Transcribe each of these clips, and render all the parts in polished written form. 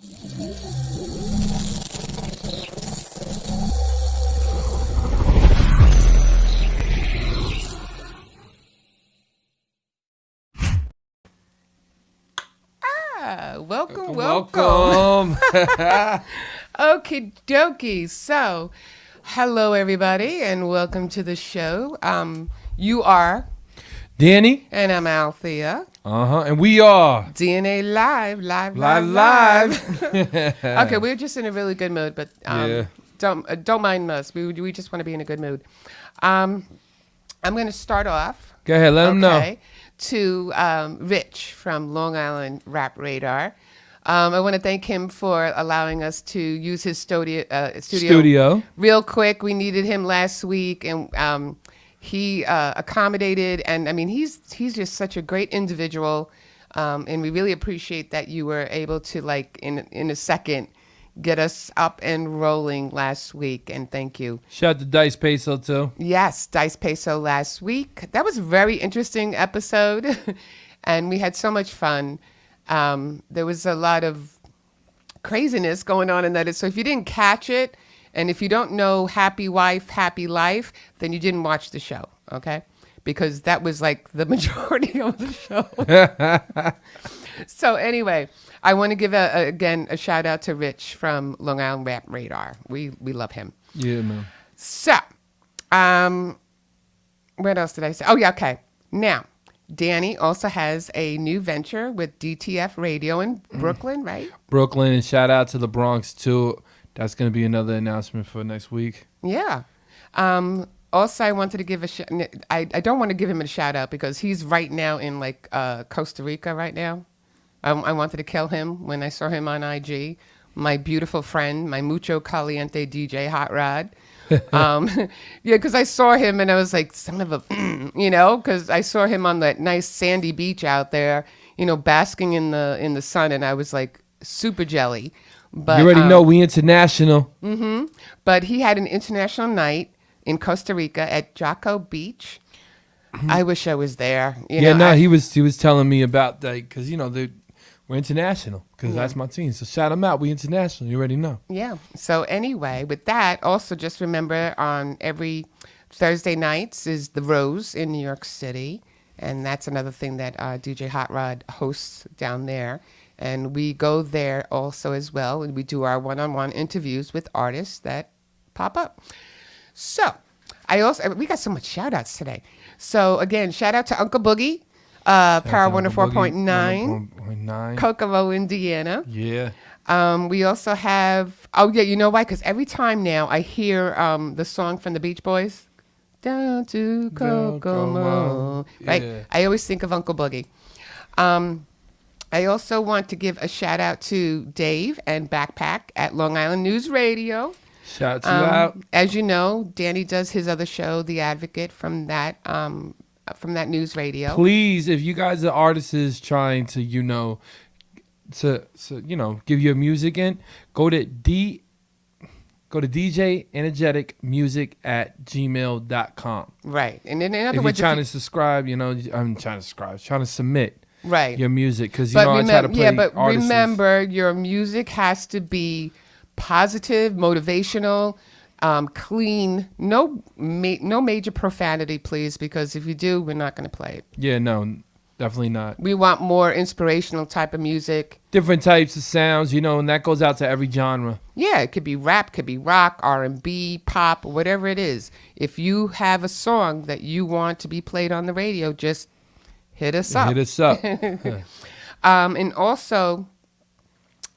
Welcome, Welcome. Okie dokie. So, hello everybody, and welcome to the show. You are, Danny. and I'm Althea. And we are DNA live, live, live, live. live. Okay, we're just in a really good mood, but Yeah. don't mind us. We just want to be in a good mood. I'm going to start off. Go ahead, let them know. To Rich from Long Island Rap Radar. I want to thank him for allowing us to use his studio. Real quick, we needed him last week, and he accommodated. And I mean, he's just such a great individual, and we really appreciate that you were able to, like, in a second, get us up and rolling last week, and thank you. Shout out to Dice Peso too. Yes, Dice Peso last week. That was a very interesting episode, and we had so much fun. There was a lot of craziness going on in that. So if you didn't catch it, and if you don't know Happy Wife, Happy Life, then you didn't watch the show, okay? Because that was like the majority of the show. So anyway, I want to give again a shout out to Rich from Long Island Rap Radar. We love him. Yeah, man. So, what else did I say? Oh yeah, okay. Now, Danny also has a new venture with DTF Radio in Brooklyn, right? Brooklyn, and shout out to the Bronx too. That's going to be another announcement for next week. Yeah. Also, I wanted to give I don't want to give him a shout out because he's right now in like Costa Rica right now. I wanted to kill him when I saw him on IG. My beautiful friend, my mucho caliente DJ Hot Rod. Yeah, because I saw him and I was like, son of a, because I saw him on that nice sandy beach out there, basking in the sun, and I was like super jelly. But you already know we international. Mm-hmm. But he had an international night in Costa Rica at Jocko Beach. I wish I was there. He was telling me about that because we're international because that's my team. So shout them out. We international. You already know. Yeah. So anyway, with that, also just remember on every Thursday nights is the Rose in New York City. And that's another thing that DJ Hot Rod hosts down there. And we go there also as well. And we do our one-on-one interviews with artists that pop up. So we got so much shout outs today. So again, shout out to Uncle Boogie. Power 104.9, Kokomo, Indiana. Yeah. We also have, you know why? Because every time now I hear the song from the Beach Boys, Down to Kokomo, right? Yeah. I always think of Uncle Boogie. I also want to give a shout out to Dave and Backpack at Long Island News Radio. Shout you out. As you know, Danny does his other show, The Advocate, from that news radio. Please, if you guys are artists trying to, give your music in, go to djenergeticmusic@gmail.com. Right. And in other if words, you're trying to subscribe, I'm trying to submit your music because I try to play artists. Remember, your music has to be positive, motivational, clean, no major profanity, please, because if you do, we're not going to play it. Yeah, no, definitely not. We want more inspirational type of music. Different types of sounds, and that goes out to every genre. Yeah, it could be rap, could be rock, R&B, pop, whatever it is. If you have a song that you want to be played on the radio, just hit us up. Hit us up. And also,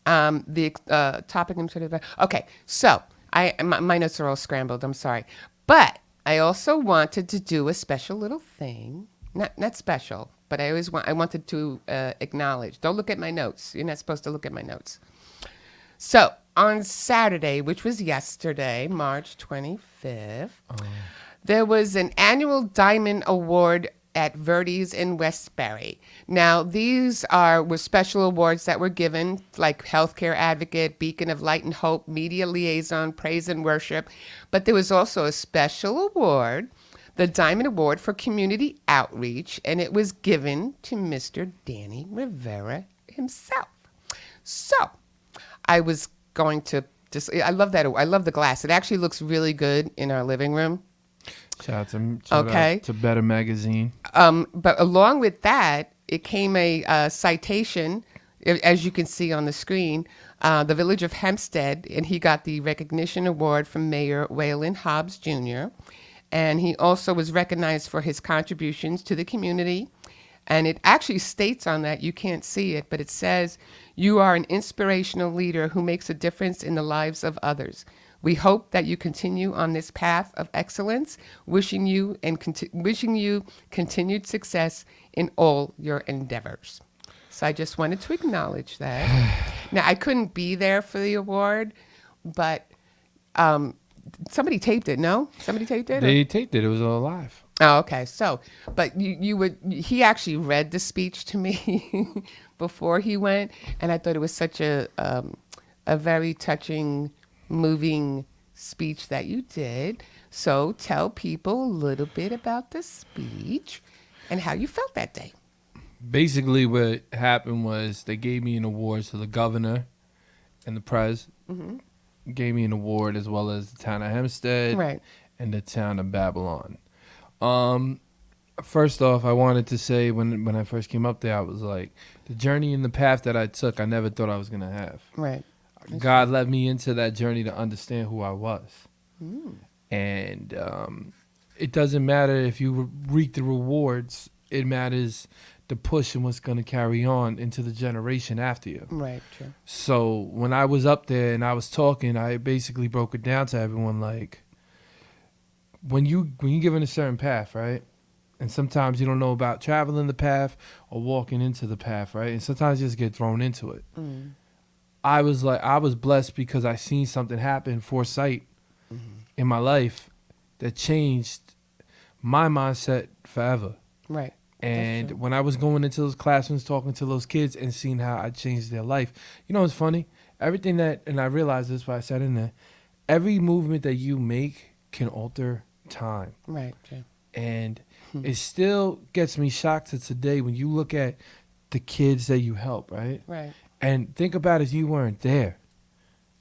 the topic. Okay, so my notes are all scrambled. I'm sorry, but I also wanted to do a special little thing. Not special, but I wanted to acknowledge. Don't look at my notes. You're not supposed to look at my notes. So on Saturday, which was yesterday, March 25th, there was an annual Diamond Award at Verdi's in Westbury. Now, these were special awards that were given, like Healthcare Advocate, Beacon of Light and Hope, Media Liaison, Praise and Worship. But there was also a special award, the Diamond Award for Community Outreach, and it was given to Mr. Danny Rivera himself. So, I was going to just. I love that. I love the glass. It actually looks really good in our living room. Shout out Okay. to Better Magazine. But along with that, it came a citation, as you can see on the screen, the village of Hempstead, and he got the recognition award from Mayor Waylon Hobbs Jr. And he also was recognized for his contributions to the community. And it actually states on that, you can't see it, but it says, "You are an inspirational leader who makes a difference in the lives of others. We hope that you continue on this path of excellence, wishing you continued success in all your endeavors." So I just wanted to acknowledge that. Now, I couldn't be there for the award, but um, somebody taped it, no? Somebody taped it? Or? They taped it. It was all live. Oh, okay. So, but you would, he actually read the speech to me before he went, and I thought it was such a very touching, moving speech that you did. So tell people a little bit about the speech and how you felt that day. Basically, what happened was they gave me an award to the governor and the prez. Hmm. Gave me an award as well as the town of Hempstead Right. and the town of Babylon. Um, First off, I wanted to say when I first came up there, I was like, the journey and the path that I took, I never thought I was gonna have. Right. God led me into that journey to understand who I was, Mm. and it doesn't matter if you reap the rewards. It matters the push and what's gonna carry on into the generation after you. Right. True. So when I was up there and I was talking, I basically broke it down to everyone like, when you given a certain path, right? And sometimes you don't know about traveling the path or walking into the path, right? And sometimes you just get thrown into it. Mm. I was blessed because I seen something happen foresight in my life that changed my mindset forever. Right. And true. when I was going into those classrooms, talking to those kids and seeing how I changed their life, you know what's funny? Everything that, and I realized this why I said in there, every movement that you make can alter time. Right. True. And it still gets me shocked to today when you look at the kids that you help, right? Right. And think about if you weren't there.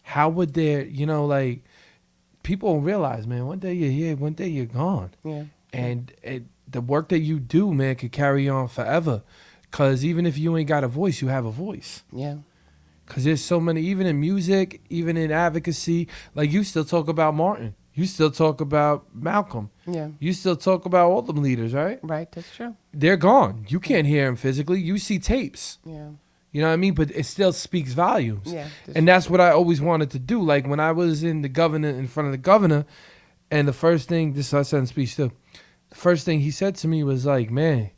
How would there, like, people don't realize, man, one day you're here, one day you're gone. Yeah. And the work that you do, man, could carry on forever. Because even if you ain't got a voice, you have a voice. Yeah. Because there's so many, even in music, even in advocacy, like you still talk about Martin. You still talk about Malcolm. Yeah. You still talk about all them leaders, right? Right. That's true. They're gone. You can't hear them physically. You see tapes. Yeah. You know what I mean? But it still speaks volumes. Yeah. And that's what I always wanted to do. Like when I was in front of the governor, and the first thing, this I said in speech too, the first thing he said to me was like, man,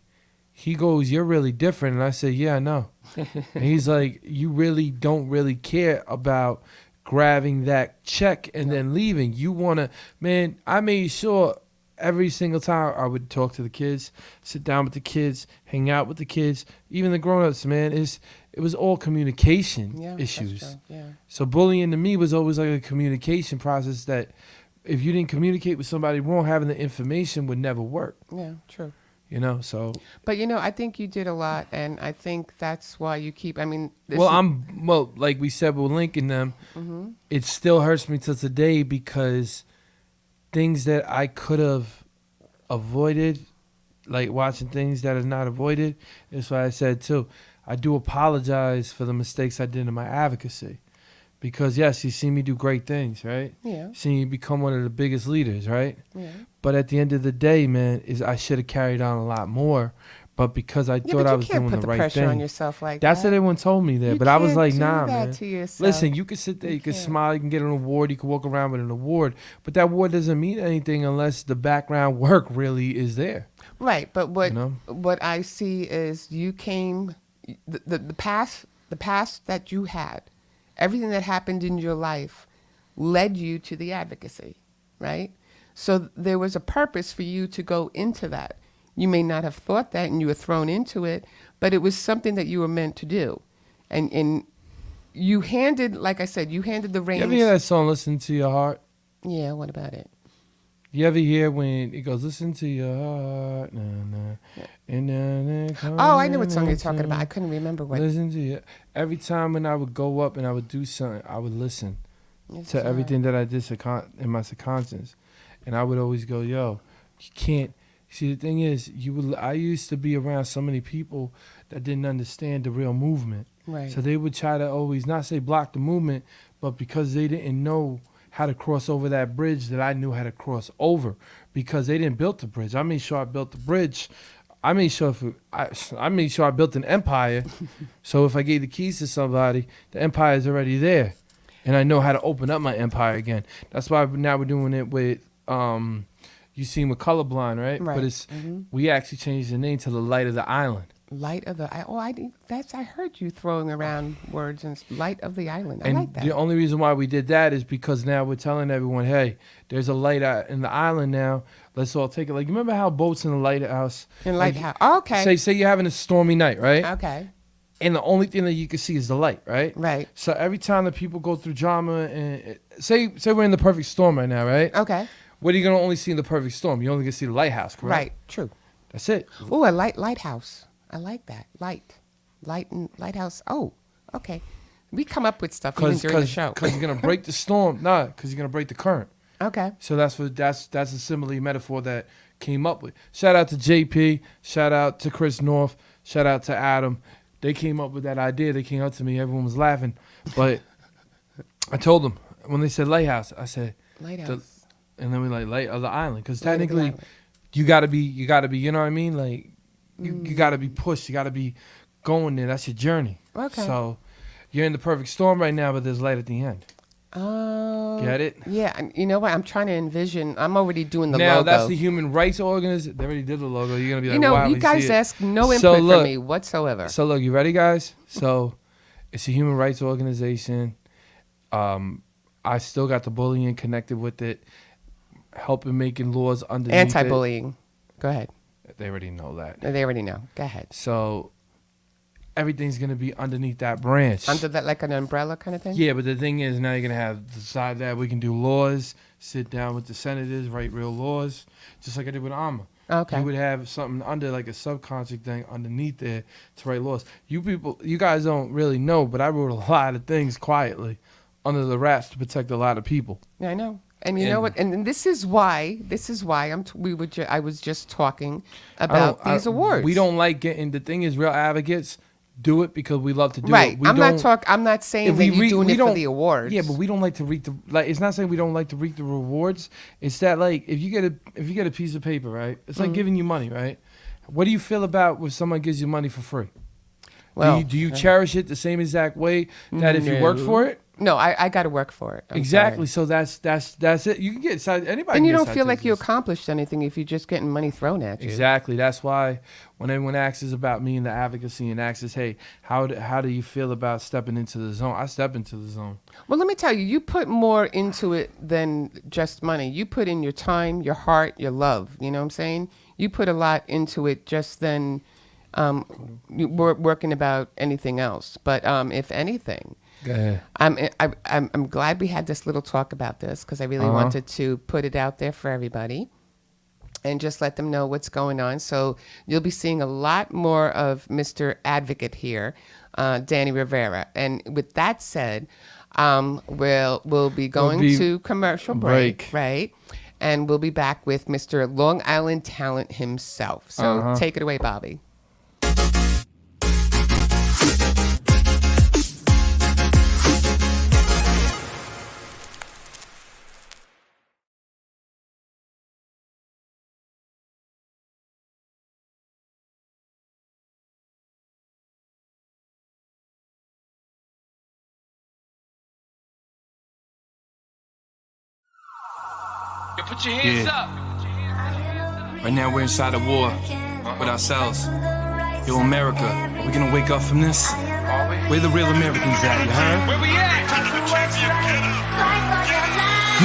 he goes, "You're really different." And I said, "Yeah, I know." And he's like, "You really don't really care about grabbing that check and then leaving. You want to," man, I made sure every single time I would talk to the kids, sit down with the kids, hang out with the kids, even the grown-ups, man, it was all communication issues. That's true. Yeah. So bullying to me was always like a communication process that if you didn't communicate with somebody wrong, having the information would never work. Yeah. True. So. But I think you did a lot, and I think that's why you keep. I mean, Like we said, we're linking them. Mm-hmm. It still hurts me till today because things that I could have avoided, like watching things that are not avoided. That's why I said too. I do apologize for the mistakes I did in my advocacy, because yes, you see me do great things, right? Yeah. See me become one of the biggest leaders, right? Yeah. But at the end of the day, man, I should have carried on a lot more. But because I thought I was doing the right thing. You can't put the pressure on yourself like that's that. what everyone told me there. You But I was like, can't nah, do that man. to yourself. Listen, you can sit there, you can smile, you can get an award, you can walk around with an award. But that award doesn't mean anything unless the background work really is there. Right. But what I see is you came, the past that you had, everything that happened in your life led you to the advocacy, right? So there was a purpose for you to go into that. You may not have thought that and you were thrown into it, but it was something that you were meant to do. And you handed, like I said, you handed the reins. You ever hear that song, Listen to Your Heart? Yeah, what about it? You ever hear when it goes, listen to your heart, nah, nah, and then Oh, I know what song you're talking about. I couldn't remember what. listen to you. Every time when I would go up and I would do something, I would listen It's to everything that I did in my subconscious, and I would always go, "Yo, you can't." See, the thing is, I used to be around so many people that didn't understand the real movement, Right. so they would try to always not say block the movement, but because they didn't know how to cross over that bridge that I knew how to cross over, because they didn't build the bridge. I made sure I built the bridge. I made sure I made sure I built an empire. So if I gave the keys to somebody, the empire is already there, and I know how to open up my empire again. That's why now we're doing it with you seen with colorblind, right? Right. But it's we actually changed the name to the Light of the Island. Light of the I heard you throwing around words and Light of the Island. I And like that. the only reason why we did that is because now we're telling everyone, hey, there's a light out in the island now. Let's all take it. Like, you remember how boats in the lighthouse? In like, Lighthouse. Oh, okay. Say you're having a stormy night, right? Okay. And the only thing that you can see is the light, right? Right. So every time that people go through drama, and say we're in the perfect storm right now, right? Okay. What are you gonna only see in the perfect storm? You only gonna see the lighthouse, correct? Right. True. That's it. Oh, a lighthouse. I like that. Lighthouse. Oh, okay. We come up with stuff even during the show. Because you're gonna break the storm. Nah, because you're gonna break the current. Okay. So that's a simile metaphor that came up with. Shout out to JP. Shout out to Chris North. Shout out to Adam. They came up with that idea. They came up to me. Everyone was laughing, but I told them when they said lighthouse, I said Lighthouse. and then we like light of the island, because Light of the technically Island. you gotta be. You know what I mean? Like you gotta be pushed. You gotta be going there. That's your journey. Okay. So you're in the perfect storm right now, but there's light at the end. Oh. Get it? Yeah. And you know what? I'm trying to envision. I'm already doing the Now logo. that's the Human Rights Organization. They already did the logo. You're gonna be like, You know, wow, you we guys see it. ask no So input look- from me whatsoever. So look, you ready, guys? So it's a human rights organization. I still got the bullying connected with it, helping making laws underneath Anti-bullying. Go ahead. it. They already know that. They already know. Go ahead. So everything's gonna be underneath that branch. Under that, like an umbrella kind of thing? Yeah, but the thing is, now you're gonna have the side that we can do laws, sit down with the senators, write real laws, just like I did with Alma. Okay. You would have something under, like a subconscious thing underneath there to write laws. You guys don't really know, but I wrote a lot of things quietly under the wraps to protect a lot of people. Yeah, I know. And you know what? And this is why I was just talking about these awards. We don't like getting, the thing is, real advocates do it because we love to do right. it. I'm not saying that you're doing it for the awards. Yeah, but we don't like to reap it's not saying we don't like to reap the rewards. It's that, like, if you get a piece of paper, right? It's like giving you money, right? What do you feel about when someone gives you money for free? Well, do you cherish it the same exact way that if you work for it? No, I got to work for it. I'm Exactly. sorry. So that's it. You can get anybody. And you can don't get feel like you citations. accomplished anything if you're just getting money thrown at you. Exactly. That's why when everyone asks us about me and the advocacy and asks us, hey, how do you feel about stepping into the zone? I step into the zone. Well, let me tell you, you put more into it than just money. You put in your time, your heart, your love. You know what I'm saying? You put a lot into it just than working about anything else. But if anything, Go ahead. I'm glad we had this little talk about this because I really wanted to put it out there for everybody and just let them know what's going on. So you'll be seeing a lot more of Mr. Advocate here, Danny Rivera. And with that said, we'll be going to commercial break, right? And we'll be back with Mr. Long Island Talent himself. So take it away, Bobby. Yo, put your hands up. Right now we're inside a war with ourselves. Yo, America, are we gonna wake up from this? Where the real Americans at, you heard? Where we at?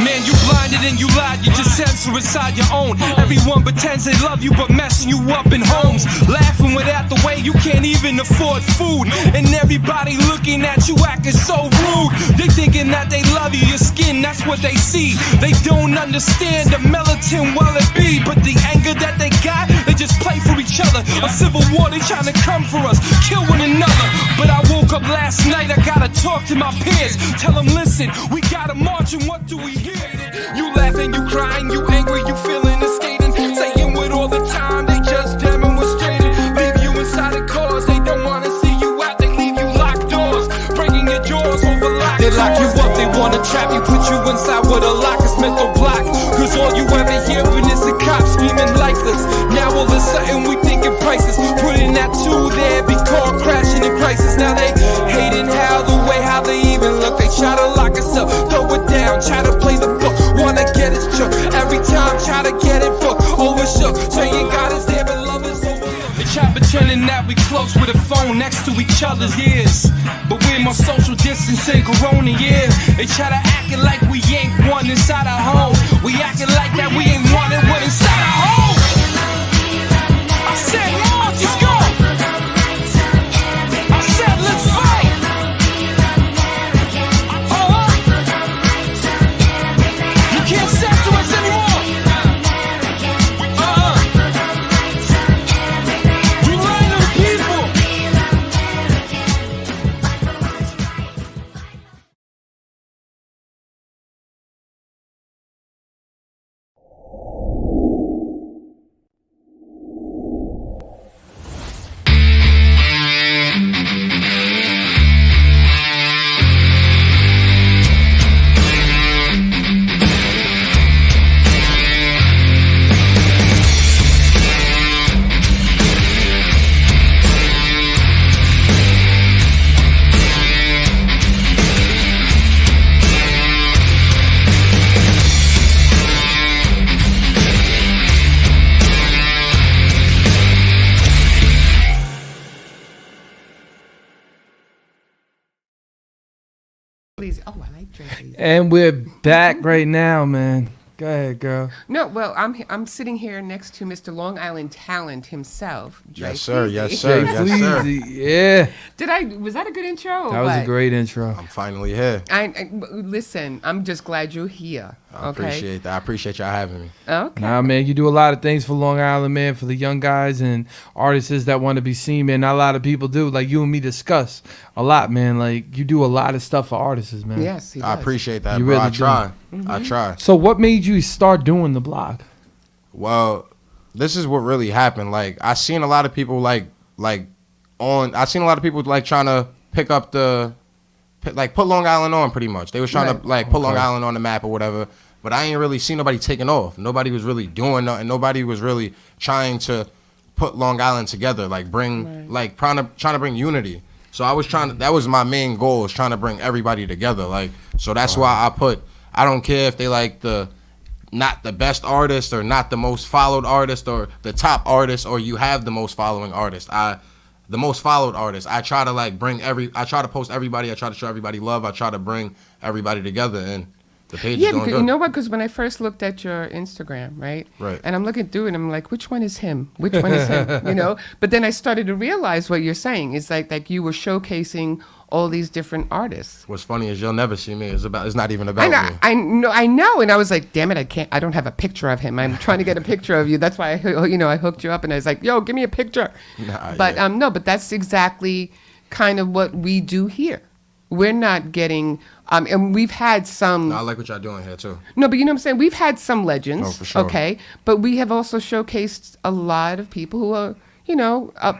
Man, you blinded and you lied, you just censor inside your own. Everyone pretends they love you, but messing you up in homes. Laughing without the way you can't even afford food. And everybody looking at you acting so rude. They thinking that they love you, you're scared skin, that's what they see. They don't understand the militant well it be, but the anger that they got, they just play for each other. A civil war, they trying to come for us, kill one another. But I woke up last night, I gotta talk to my peers. Tell them, listen, we gotta march, and what do we hear? You laughing, you crying, you angry, you feeling and skating. Saying with all the time, they just demonstrated. Leave you inside the cars, they don't wanna see you out. They leave you locked doors, breaking your jaws over locked. They lock you up, they wanna trap you, put you inside with a lock, it's mental block. Cause all you ever hearing is the cops screaming lifeless. Now all of a sudden we thinking prices. Putting that two there, be caught crashing in crisis. Now they hating how they even look. They try to lock us up, throw it down, try to play the book. Wanna get us shook, every time try to get it booked. Overshook, saying God is there but love is overlooked. They try pretending that we close with a phone next to each other's ears, but we're more social distancing corona years. They try to acting like we ain't one inside our home. We acting like that we ain't one and one inside our home. I said March is gone. I said let's fight. You can't censor us anymore. We lying to the people. Please. Oh, I like Dre Fleezy. And we're back right now, man. Go ahead, girl. No, well, I'm sitting here next to Mr. Long Island talent himself, Dre Yes, sir. Fleezy. Yes, sir. Jay Yes, sir. Fleezy, yeah. Was that a good intro? Or That was a what? great intro. I'm finally here. Listen, I'm just glad you're here. I Okay. appreciate that. I appreciate y'all having me. Okay. Nah, man, you do a lot of things for Long Island, man, for the young guys and artists that want to be seen, man. Not a lot of people do. Like, you and me discuss a lot, man. Like, you do a lot of stuff for artists, man. Yes, he I does. appreciate that, You bro. really I do. try. Mm-hmm. I try. So what made you start doing the blog? Well, this is what really happened. Like, I seen a lot of people I seen a lot of people like trying to pick up put Long Island on pretty much. They was trying Right. to like put Long Island on the map or whatever. But I ain't really seen nobody taking off. Nobody was really doing nothing. Nobody was really trying to put Long Island together, like bring, like trying to bring unity. So I was trying to. That was my main goal, was trying to bring everybody together. Like, so that's why I don't care if they like not the best artist or not the most followed artist or the top artist or you have the most following artist. The most followed artist. I try to I try to post everybody. I try to show everybody love. I try to bring everybody together, and the page Yeah, is doing because good. you know what? Because when I first looked at your Instagram, right? Right. And I'm looking through it, and I'm like, which one is him? Which one is him? You know? But then I started to realize what you're saying. It's like you were showcasing all these different artists. What's funny is you'll never see me. It's not even about me. I know, and I was like, damn it, I don't have a picture of him. I'm trying to get a picture of you. That's why I hooked you up, and I was like, yo, give me a picture. But that's exactly kind of what we do here. We're not getting, and we've had some. No, I like what y'all doing here too. No, but you know what I'm saying? We've had some legends, Oh, for sure. okay? But we have also showcased a lot of people who are,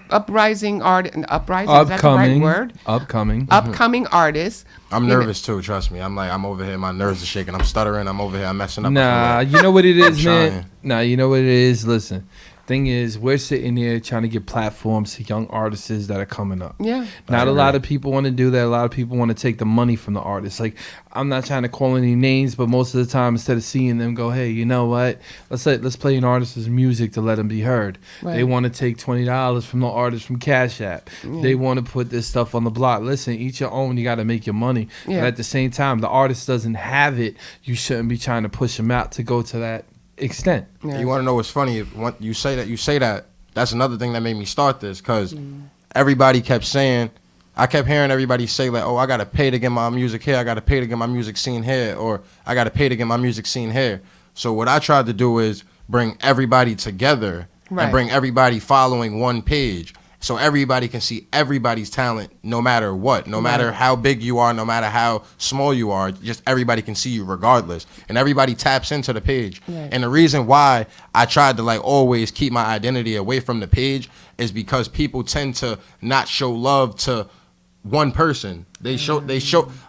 uprising art and uprising, is that the right word? Upcoming artists. I'm You know- nervous too. Trust me. I'm over here. My nerves are shaking. I'm stuttering. I'm over here. I'm messing up. Nah, I feel you know what it is, I'm man? trying. Nah, you know what it is? Listen, thing is, we're sitting here trying to give platforms to young artists that are coming up. Yeah. Not a lot of people want to do that. A lot of people want to take the money from the artists. Like, I'm not trying to call any names, but most of the time, instead of seeing them go, hey, you know what? Let's play an artist's music to let them be heard. Right. They want to take $20 from the artist from Cash App. They want to put this stuff on the block. Listen, each your own. You got to make your money. Yeah. But at the same time, the artist doesn't have it. You shouldn't be trying to push them out to go to that extent. Yeah. You want to know what's funny? You say that. That's another thing that made me start this, because everybody kept saying, I kept hearing everybody say like, oh, I gotta pay to get my music here. I gotta pay to get my music seen here, or I gotta pay to get my music seen here. So what I tried to do is bring everybody together and bring everybody following one page. So everybody can see everybody's talent no matter what, no matter how big you are, no matter how small you are, just everybody can see you regardless. And everybody taps into the page. Right. And the reason why I tried to like always keep my identity away from the page is because people tend to not show love to one person. They show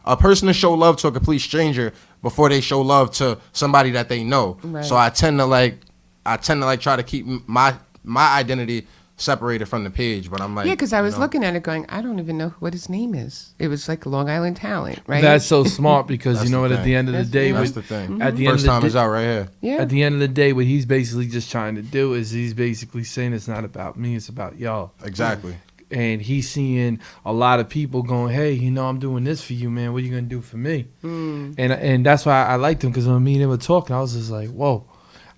a person to show love to a complete stranger before they show love to somebody that they know. Right. So I tend to try to keep my identity separated from the page, but I'm like, yeah, because I was looking at it going, I don't even know what his name is. It was like Long Island Talent, right? That's so smart because you know what? At the end of the day, that's the thing. At the first end of time is out right here. Yeah. At the end of the day, what he's basically just trying to do is he's basically saying it's not about me, it's about y'all. Exactly. And he's seeing a lot of people going, hey, you know, I'm doing this for you, man. What are you gonna do for me? And that's why I liked him, because when me and him were talking, I was just like, whoa.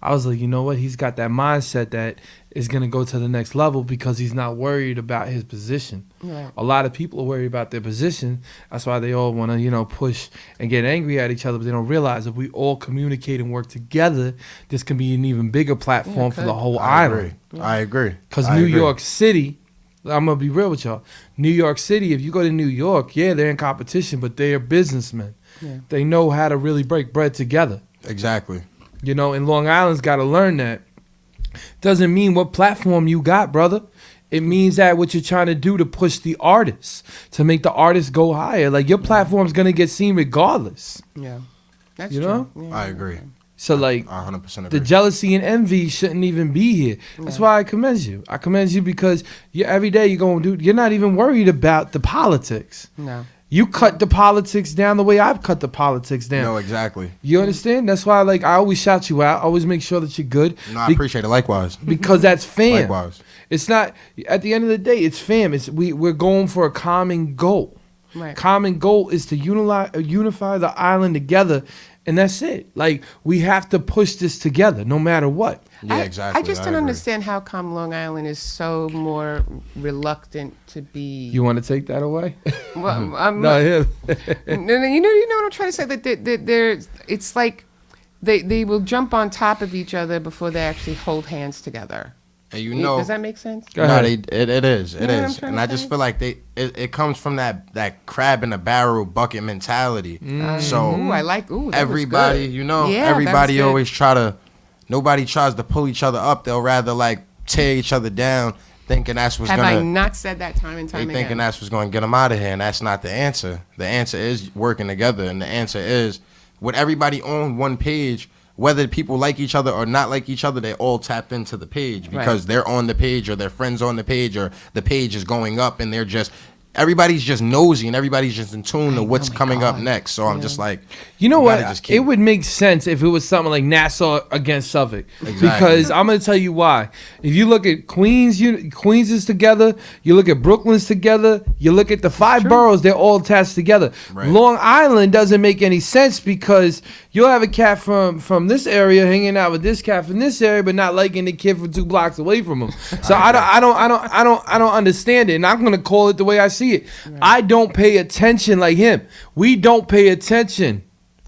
I was like, you know what? He's got that mindset that is going to go to the next level because he's not worried about his position. Right. A lot of people are worried about their position. That's why they all want to, you know, push and get angry at each other, but they don't realize if we all communicate and work together, this can be an even bigger platform for the whole island. I agree. Because New York City, I'm going to be real with y'all. New York City, if you go to New York, yeah, they're in competition, but they're businessmen. Yeah. They know how to really break bread together. Exactly. You know, and Long Island's got to learn that. Doesn't mean what platform you got, brother. It means that what you're trying to do to push the artists, to make the artists go higher. Like, your platform's going to get seen regardless. Yeah. That's you true. know? Yeah. I agree. So, like, 100% agree. The jealousy and envy shouldn't even be here. That's why I commend you. I commend you because every day you're not even worried about the politics. No. You cut the politics down the way I've cut the politics down. No, exactly. You understand? That's why, like, I always shout you out. I always make sure that you're good. No, I appreciate it. Likewise. Because that's fam. Likewise. It's not, at the end of the day, it's fam. We're going for a common goal. Right. Common goal is to unify the island together, and that's it. Like, we have to push this together no matter what. Yeah, exactly. I just don't understand how come Long Island is so more reluctant to be. You want to take that away? Well, No, yeah. no, you know what I'm trying to say. That it's like they will jump on top of each other before they actually hold hands together. And you know, does that make sense? No, it is. It You know what I'm is. trying And to I just say? feel like it comes from that crab in a barrel bucket mentality. So Ooh, I like. Ooh, that everybody, was good. you know, Yeah, everybody that's good. always nobody tries to pull each other up. They'll rather like tear each other down, thinking that's what's Have gonna. I not said that time and time They again? thinking that's what's gonna get them out of here, and that's not the answer. The answer is working together, and the answer is with everybody on one page. Whether people like each other or not like each other, they all tapped into the page because they're on the page or their friends on the page or the page is going up and everybody's just nosy and everybody's just in tune to what's coming up next. So I'm just like, you know what? It would make sense if it was something like Nassau against Suffolk. Exactly. Because I'm going to tell you why. If you look at Queens is together, you look at Brooklyn's together, you look at the five boroughs, they're all attached together. Right. Long Island doesn't make any sense because you'll have a cat from this area hanging out with this cat from this area, but not liking the kid from 2 blocks away from him. So I don't understand it, and I'm gonna call it the way I see it. Right. I don't pay attention like him. We don't pay attention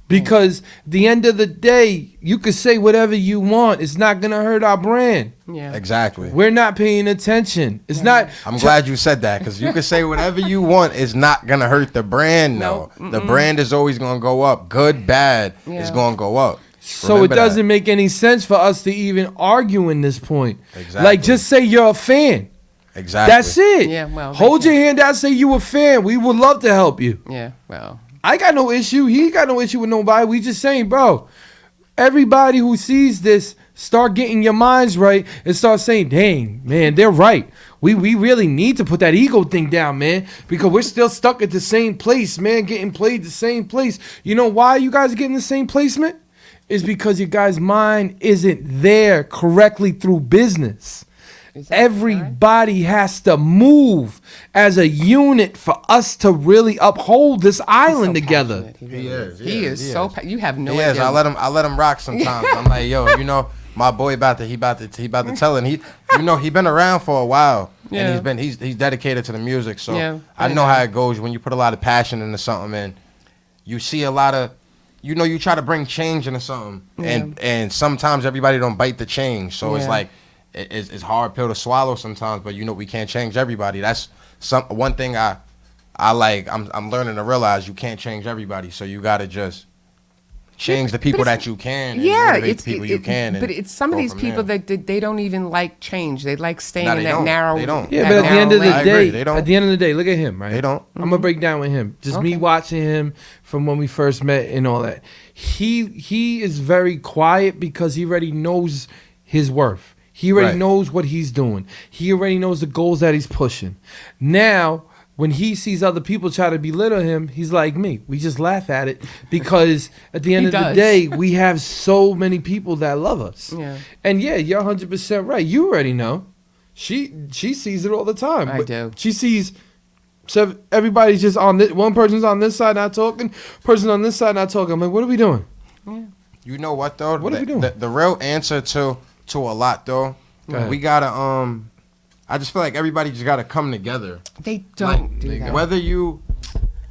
because at the end of the day, you could say whatever you want. It's not gonna hurt our brand. Yeah, exactly. We're not paying attention. It's not. I'm glad you said that because you can say whatever you want. It's not gonna hurt the brand. No, the brand is always gonna go up. Good, bad, it's gonna go up. So remember, it doesn't make any sense for us to even argue in this point. Exactly. Like, just say you're a fan. Exactly. That's it. Yeah. Well, hold your hand out. Say you a fan. We would love to help you. Yeah. Well, I got no issue. He got no issue with nobody. We just saying, bro. Everybody who sees this, start getting your minds right and start saying, dang, man, they're right. We really need to put that ego thing down, man, because we're still stuck at the same place, man, getting played the same place. You know why you guys are getting the same placement? It's because your guys' mind isn't there correctly through business. Everybody has to move as a unit for us to really uphold this island together. He is. He is so. You have no idea. idea. I let him rock sometimes. I'm like, yo, you know, my boy he about to tell it. He been around for a while. Yeah. and he's dedicated to the music. So Yeah, I I know know. how it goes when you put a lot of passion into something, and you see a lot of, you try to bring change into something, and sometimes everybody don't bite the change. So it's Yeah. like it's hard pill to swallow sometimes. But we can't change everybody. That's one thing I like. I'm learning to realize you can't change everybody. So you gotta just change the people that you can. And Yeah, motivate it's the people it- you it- can. But and it's some of go these from people there. that they don't even like change. They like staying No, in they that don't. narrow. They don't. Yeah, that but at the end of the narrow I lane. agree. day, They don't. at the end of the day, look at him, right? They don't. I'm gonna break down with him. Just me Okay. watching him from when we first met and all that. He is very quiet because he already knows his worth. He already Right. knows what he's doing. He already knows the goals that he's pushing. Now, when he sees other people try to belittle him, he's like me. We just laugh at it because at the end He of the does. day, we have so many people that love us. Yeah. And yeah, you're 100% right. You already know. She sees it all the time. I But do. She sees everybody's just on this. One person's on this side not talking. Person on this side not talking. I'm like, what are we doing? You know what though? What are we doing? The real answer to a lot though, Go ahead. we gotta I just feel like everybody just gotta come together. They don't Like, do that. whether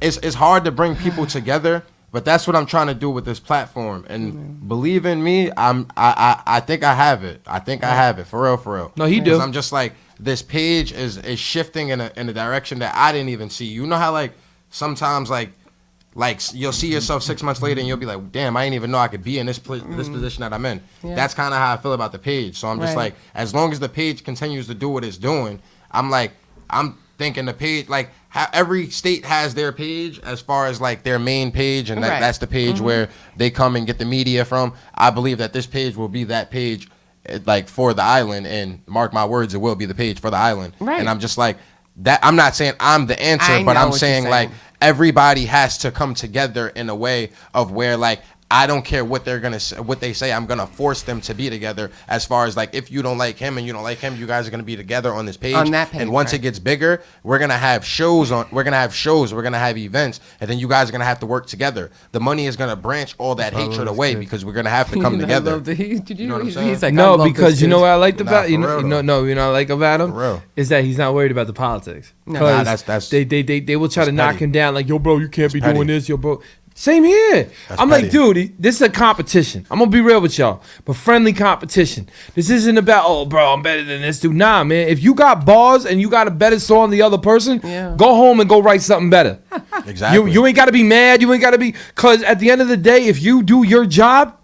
it's hard to bring people together, but that's what I'm trying to do with this platform. And believe in me, I think I have it. I think I have it for real. No, he do. 'Cause I'm just like, this page is shifting in a direction that I didn't even see. You know how like sometimes like you'll see yourself 6 months later and you'll be like, damn, I didn't even know I could be in this this position that I'm in. Yeah. That's kind of how I feel about the page. So I'm just Right. like, as long as the page continues to do what it's doing, I'm thinking the page, like how every state has their page as far as like their main page, and Right. that's the page where they come and get the media from. I believe that this page will be that page, like for the island, and mark my words, it will be the page for the island. Right. And I'm just like that. I'm not saying I'm the answer, I but know I'm what you're saying like saying. everybody has to come together in a way of where like, I don't care what they're gonna say, what they say. I'm gonna force them to be together. As far as like, if you don't like him and you don't like him, you guys are gonna be together on this page. On that page, and once right. it gets bigger, we're gonna have shows. We're gonna have events, and then you guys are gonna have to work together. The money is gonna branch all that hatred away because we're gonna have to come I together. love the- did you? You know what I'm saying? He's like, I No, love because this you know kid. what I liked Nah, about for you real, know, though. no, you know what I like about him For real. is that he's not worried about the politics. No. 'Cause Nah, that's- they will try to that's knock petty. him down like, yo, bro, you can't be petty. doing this, yo, bro. Same here. That's I'm like, petty. dude, this is a competition. I'm gonna be real with y'all, but friendly competition. This isn't about, oh, bro, I'm better than this dude. Nah, man. If you got bars and you got a better song than the other person, Yeah. go home and go write something better. Exactly. You ain't got to be mad. You ain't got to be, cause at the end of the day, if you do your job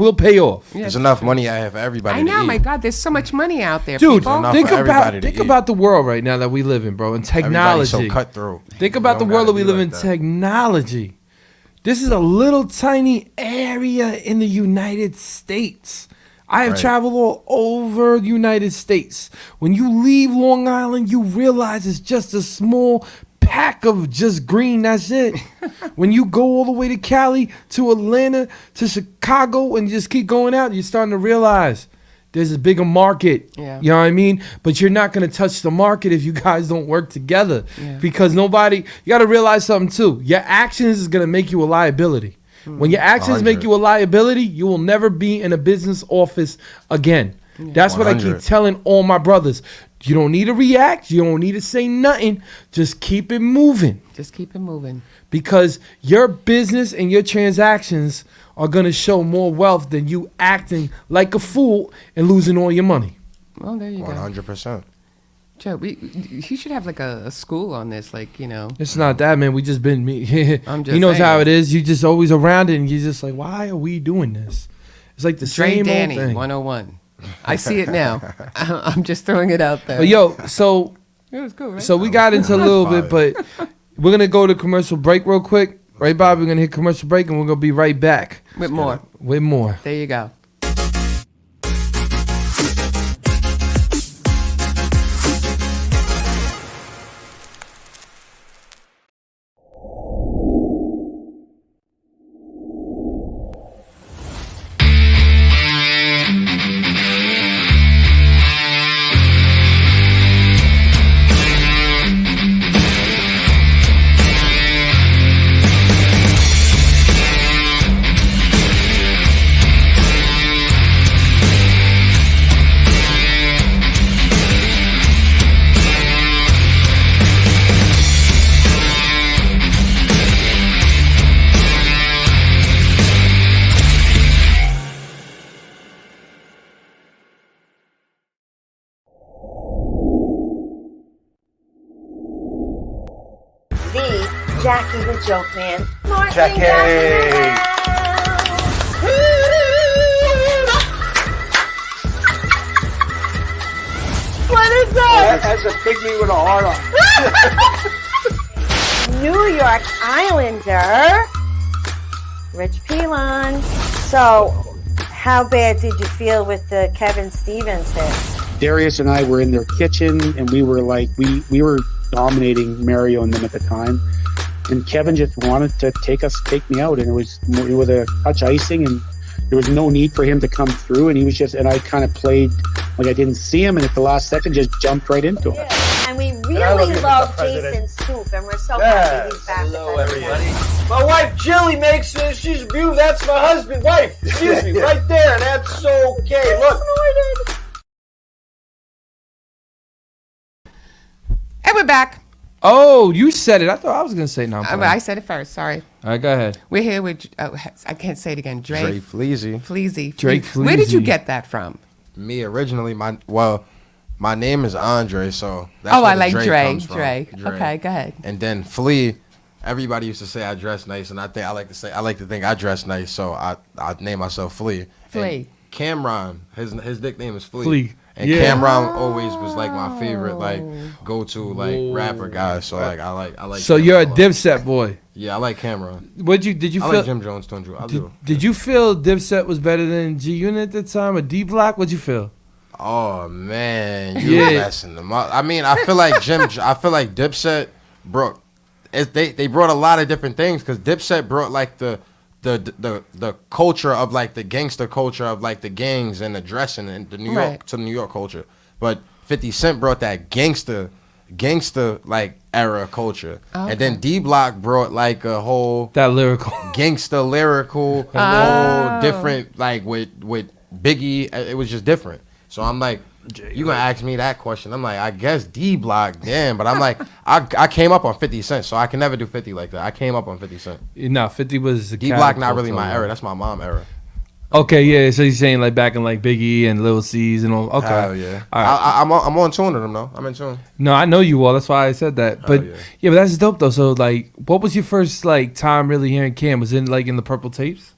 will pay off. There's enough money out here for everybody. I know, to my eat. God, there's so much money out there, Dude, people. enough think for everybody to think eat. about the world right now that we live in, bro, and Everybody's technology. so cutthroat. Think You about the don't world that gotta we be live like in, that. technology. This is a little tiny area in the United States. I have Right. traveled all over the United States. When you leave Long Island, you realize it's just a small pack of just green. That's it. When you go all the way to Cali, to Atlanta, to Chicago, and just keep going out, you're starting to realize there's a bigger market. Yeah. You know what I mean? But you're not going to touch the market if you guys don't work together. Yeah. Because nobody, you got to realize something too. Your actions is going to make you a liability. When your actions make 100. you a liability, you will never be in a business office again. That's what I keep 100. telling all my brothers. You don't need to react. You don't need to say nothing. Just keep it moving. Just keep it moving. Because your business and your transactions are going to show more wealth than you acting like a fool and losing all your money. Well, there you go. 100%. Joe, he should have like a school on this, like, you know. It's not that, man. We just been me. I'm just he knows how saying. it is. You just always around it, and you're just like, why are we doing this? It's like the Dre same Danny, old thing. 101. I see it now. I'm just throwing it out there. But yo, so It was cool, right? so we got into a little bit, but we're gonna go to commercial break real quick, right, Bob? We're gonna hit commercial break, and we're gonna be right back With more. with more. There you go. the joke man. Martin Check got it. in the house. What is that? That's a pygmy with a heart on. New York Islander, Rich Pilon. So, how bad did you feel with the Kevin Stevens hit? Darius and I were in their kitchen, and we were like, we were dominating Mario and them at the time. And Kevin just wanted to take me out, and it was a touch icing, and there was no need for him to come through. And he was just, and I kind of played like I didn't see him, and at the last second, just jumped right into him. And we really love Jason Scoop, and we're so happy he's back. Hello, everybody. My wife Jilly makes she's beautiful. That's my husband, wife. Excuse me, right there. That's okay. Look. And we're back. Oh, you said it. I thought I was gonna say no. I said it first. Sorry. All right, go ahead. We're here with. I can't say it again. Dre Fleezy. Fleezy. Drake Where did you Fleezy. get that from? Me originally, my name is Andre, so that's Oh, where I the like Dre. comes from. Dre. Okay, go ahead. And then Flea, everybody used to say I dress nice, and I like to think I dress nice, so I name myself Flea. Flea. And Cameron, his nickname is Flea. Flea. And Yeah. Cameron always was like my favorite go-to rapper guy. So I like. So you're a Cameron. Dipset boy. Yeah, I like Cameron. Did you I feel? like Jim Jones too. I do. Did you feel Dipset was better than G Unit at the time or D Block? What'd you feel? Oh man, Yeah. you're messing them up. I mean, I feel like Dipset brought. They brought a lot of different things because Dipset brought like the culture of like the gangster culture of like the gangs and the dressing and the New York to the New York culture. But 50 Cent brought that gangster like era culture. Okay. And then D Block brought like a whole That lyrical. gangster lyrical, whole different like with Biggie. It was just different. So I'm like, you gonna ask me that question? I'm like, I guess D Block, damn. But I'm like, I came up on 50 Cent, so I can never do 50 like that. I came up on 50 Cent. No, 50 was the D Block not catapult really my to- era. That's my mom era. Okay, yeah. So you're saying like back in like Biggie and Lil C's and all. Okay. Hell yeah. All right. I'm on tune to them though. I'm in tune. No, I know you all. That's why I said that. But yeah. yeah, but that's dope though. So like, what was your first like time really hearing Cam? Was it like in the Purple Tapes?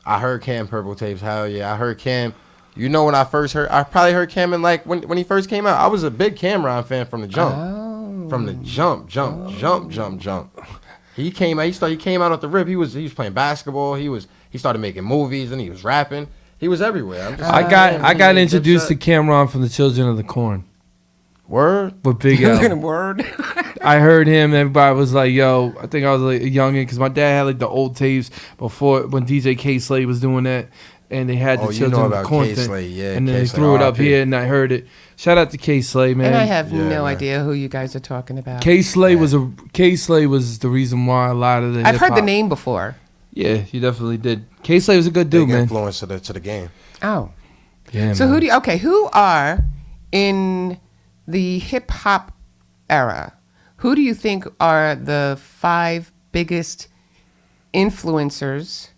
I heard Cam Purple Tapes. Hell yeah. I heard Cam. You know when I probably heard Cam in like when he first came out. I was a big Cameron fan from the jump. Oh. From the jump. He came out. He came out at the rip. He was playing basketball. He started making movies and he was rapping. He was everywhere. I'm just I got man, introduced to Dipset. Cameron from the Children of the Corn Word. with Big L. Word. I heard him. Everybody was like, "Yo," I think I was like a youngin' because my dad had like the old tapes before when DJ K Slade was doing that, and they had the Oh, you Children know of the about Corn K thing. Slade, yeah, and then K they Slade, threw it up RIP. here, and I heard it. Shout out to K Slade, man. And I have Yeah, no man. idea who you guys are talking about. K Slade was the reason why a lot of the I've heard the hip-hop- name before. Yeah, you definitely did. K Slade was a good dude, Big man. influence to the game. Oh. Yeah, So man. who are in the hip hop era? Who do you think are the 5 biggest influencers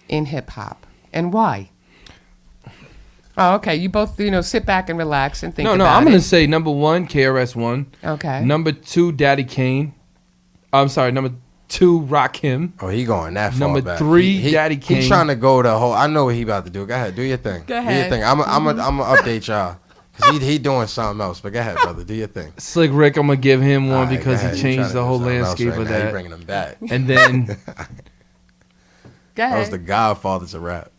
in hip hop and why? Oh, okay. You both, sit back and relax and think No, about I'm it. gonna say number 1, KRS-One. Okay. Number 2, Daddy Kane. I'm sorry, number 2, Rakim. Oh, he going that far Number back. 3, Daddy Kane. He trying to go the whole. I know what he about to do. Go ahead, do your thing. Go Do your ahead. thing. I'm gonna update y'all because he doing something else. But go ahead, brother. Do your thing. Slick Rick, I'm gonna give him one All right, because go ahead. he You changed trying to the do whole something else landscape right of now. He that. bringing him back. And then Go That ahead. was the Godfather to rap.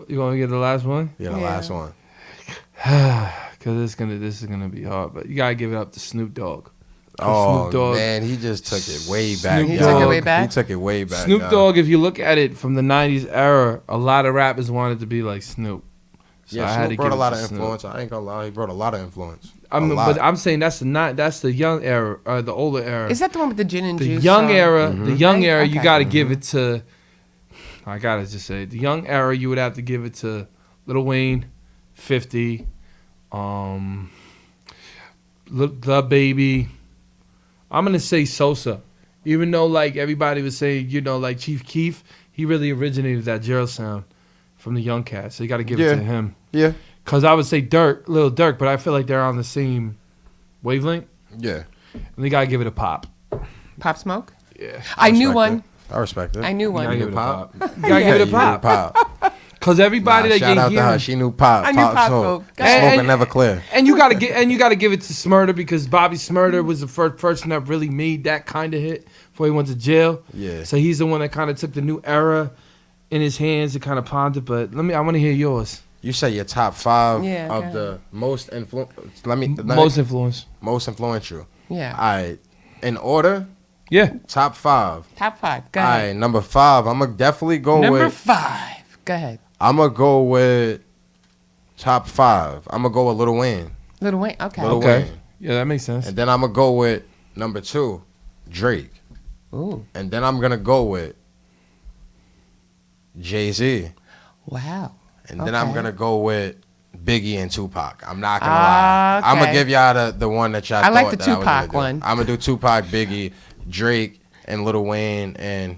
you want to get the last one? Yeah, the Yeah. last one. Because this is gonna be hard, but you gotta give it up to Snoop Dogg. Oh Snoop Dogg. man, he just took it way back. Snoop He y'all. took it way back? He took it way back. Snoop y'all. Dogg, if you look at it from the '90s era, a lot of rappers wanted to be like Snoop. So Yeah, I had to Snoop brought give a it lot to of Snoop. influence. I ain't gonna lie, he brought a lot of influence. But I'm saying that's the young era, or the older era. Is that the one with the gin and the juice? young song? era? Mm-hmm. The young Right? era, you Okay. got to give it to. I gotta just say, the young era, you would have to give it to Lil Wayne, 50, the Baby. I'm gonna say Sosa, even though like everybody was saying, like Chief Keef, he really originated that Gerald sound from the Young Cats. So you got to give it Yeah. to him. Yeah, Cause I would say Lil Durk, but I feel like they're on the same wavelength, yeah. and they gotta give it a Pop. Pop Smoke? I knew respect one. it. I respect it. I knew one. gotta You give knew it a Pop. You gotta give it a pop. Pop. Cause everybody that Shout you out to her. hear, She knew Pop. I knew Pop, told. though. Go ahead. Smoking And- never clear. and you gotta give it to Smurder because Bobby Smurder was the first person that really made that kind of hit before he went to jail. Yeah. So he's the one that kind of took the new era in his hands and kind of pondered. But I want to hear yours. You say your top 5 Yeah, go of ahead. the most Most influence. most influential. Yeah. All right. In order, Yeah. top 5. Top 5. Go All ahead. right, number 5. I'm gonna definitely go Number with. 5. Go ahead. I'm gonna go with top 5. I'm gonna go with Lil Wayne. Little Wayne. Okay. Lil Okay. Wayne. Yeah, that makes sense. And then I'm gonna go with number 2, Drake. Ooh. And then I'm gonna go with Jay-Z. Wow. And then I'm Okay. gonna go with Biggie and Tupac. I'm not gonna lie. I'm gonna Okay. give y'all the one that y'all I like thought the that I was Tupac gonna one. do. I'm gonna do Tupac, Biggie, Drake, and Lil Wayne, and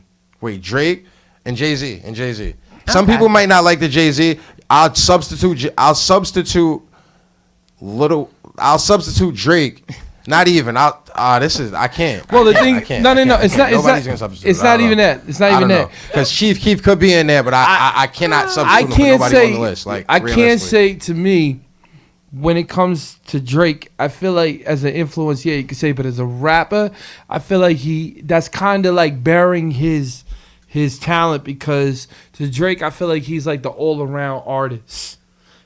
Drake and Jay-Z Some Okay. people might not like the Jay-Z. I'll substitute Drake. Not even. I can't. Well, the I thing, can't. no, I no, can't. it's not. Nobody's gonna substitute. It's not even that. It's not even that. Because Chief Keef could be in there, but I cannot substitute I him for can't nobody say. on the list. Like, I can't realistically. say to me when it comes to Drake. I feel like as an influence, yeah, you could say, but as a rapper, I feel like that's kind of like bearing his talent because to Drake, I feel like he's like the all around artist.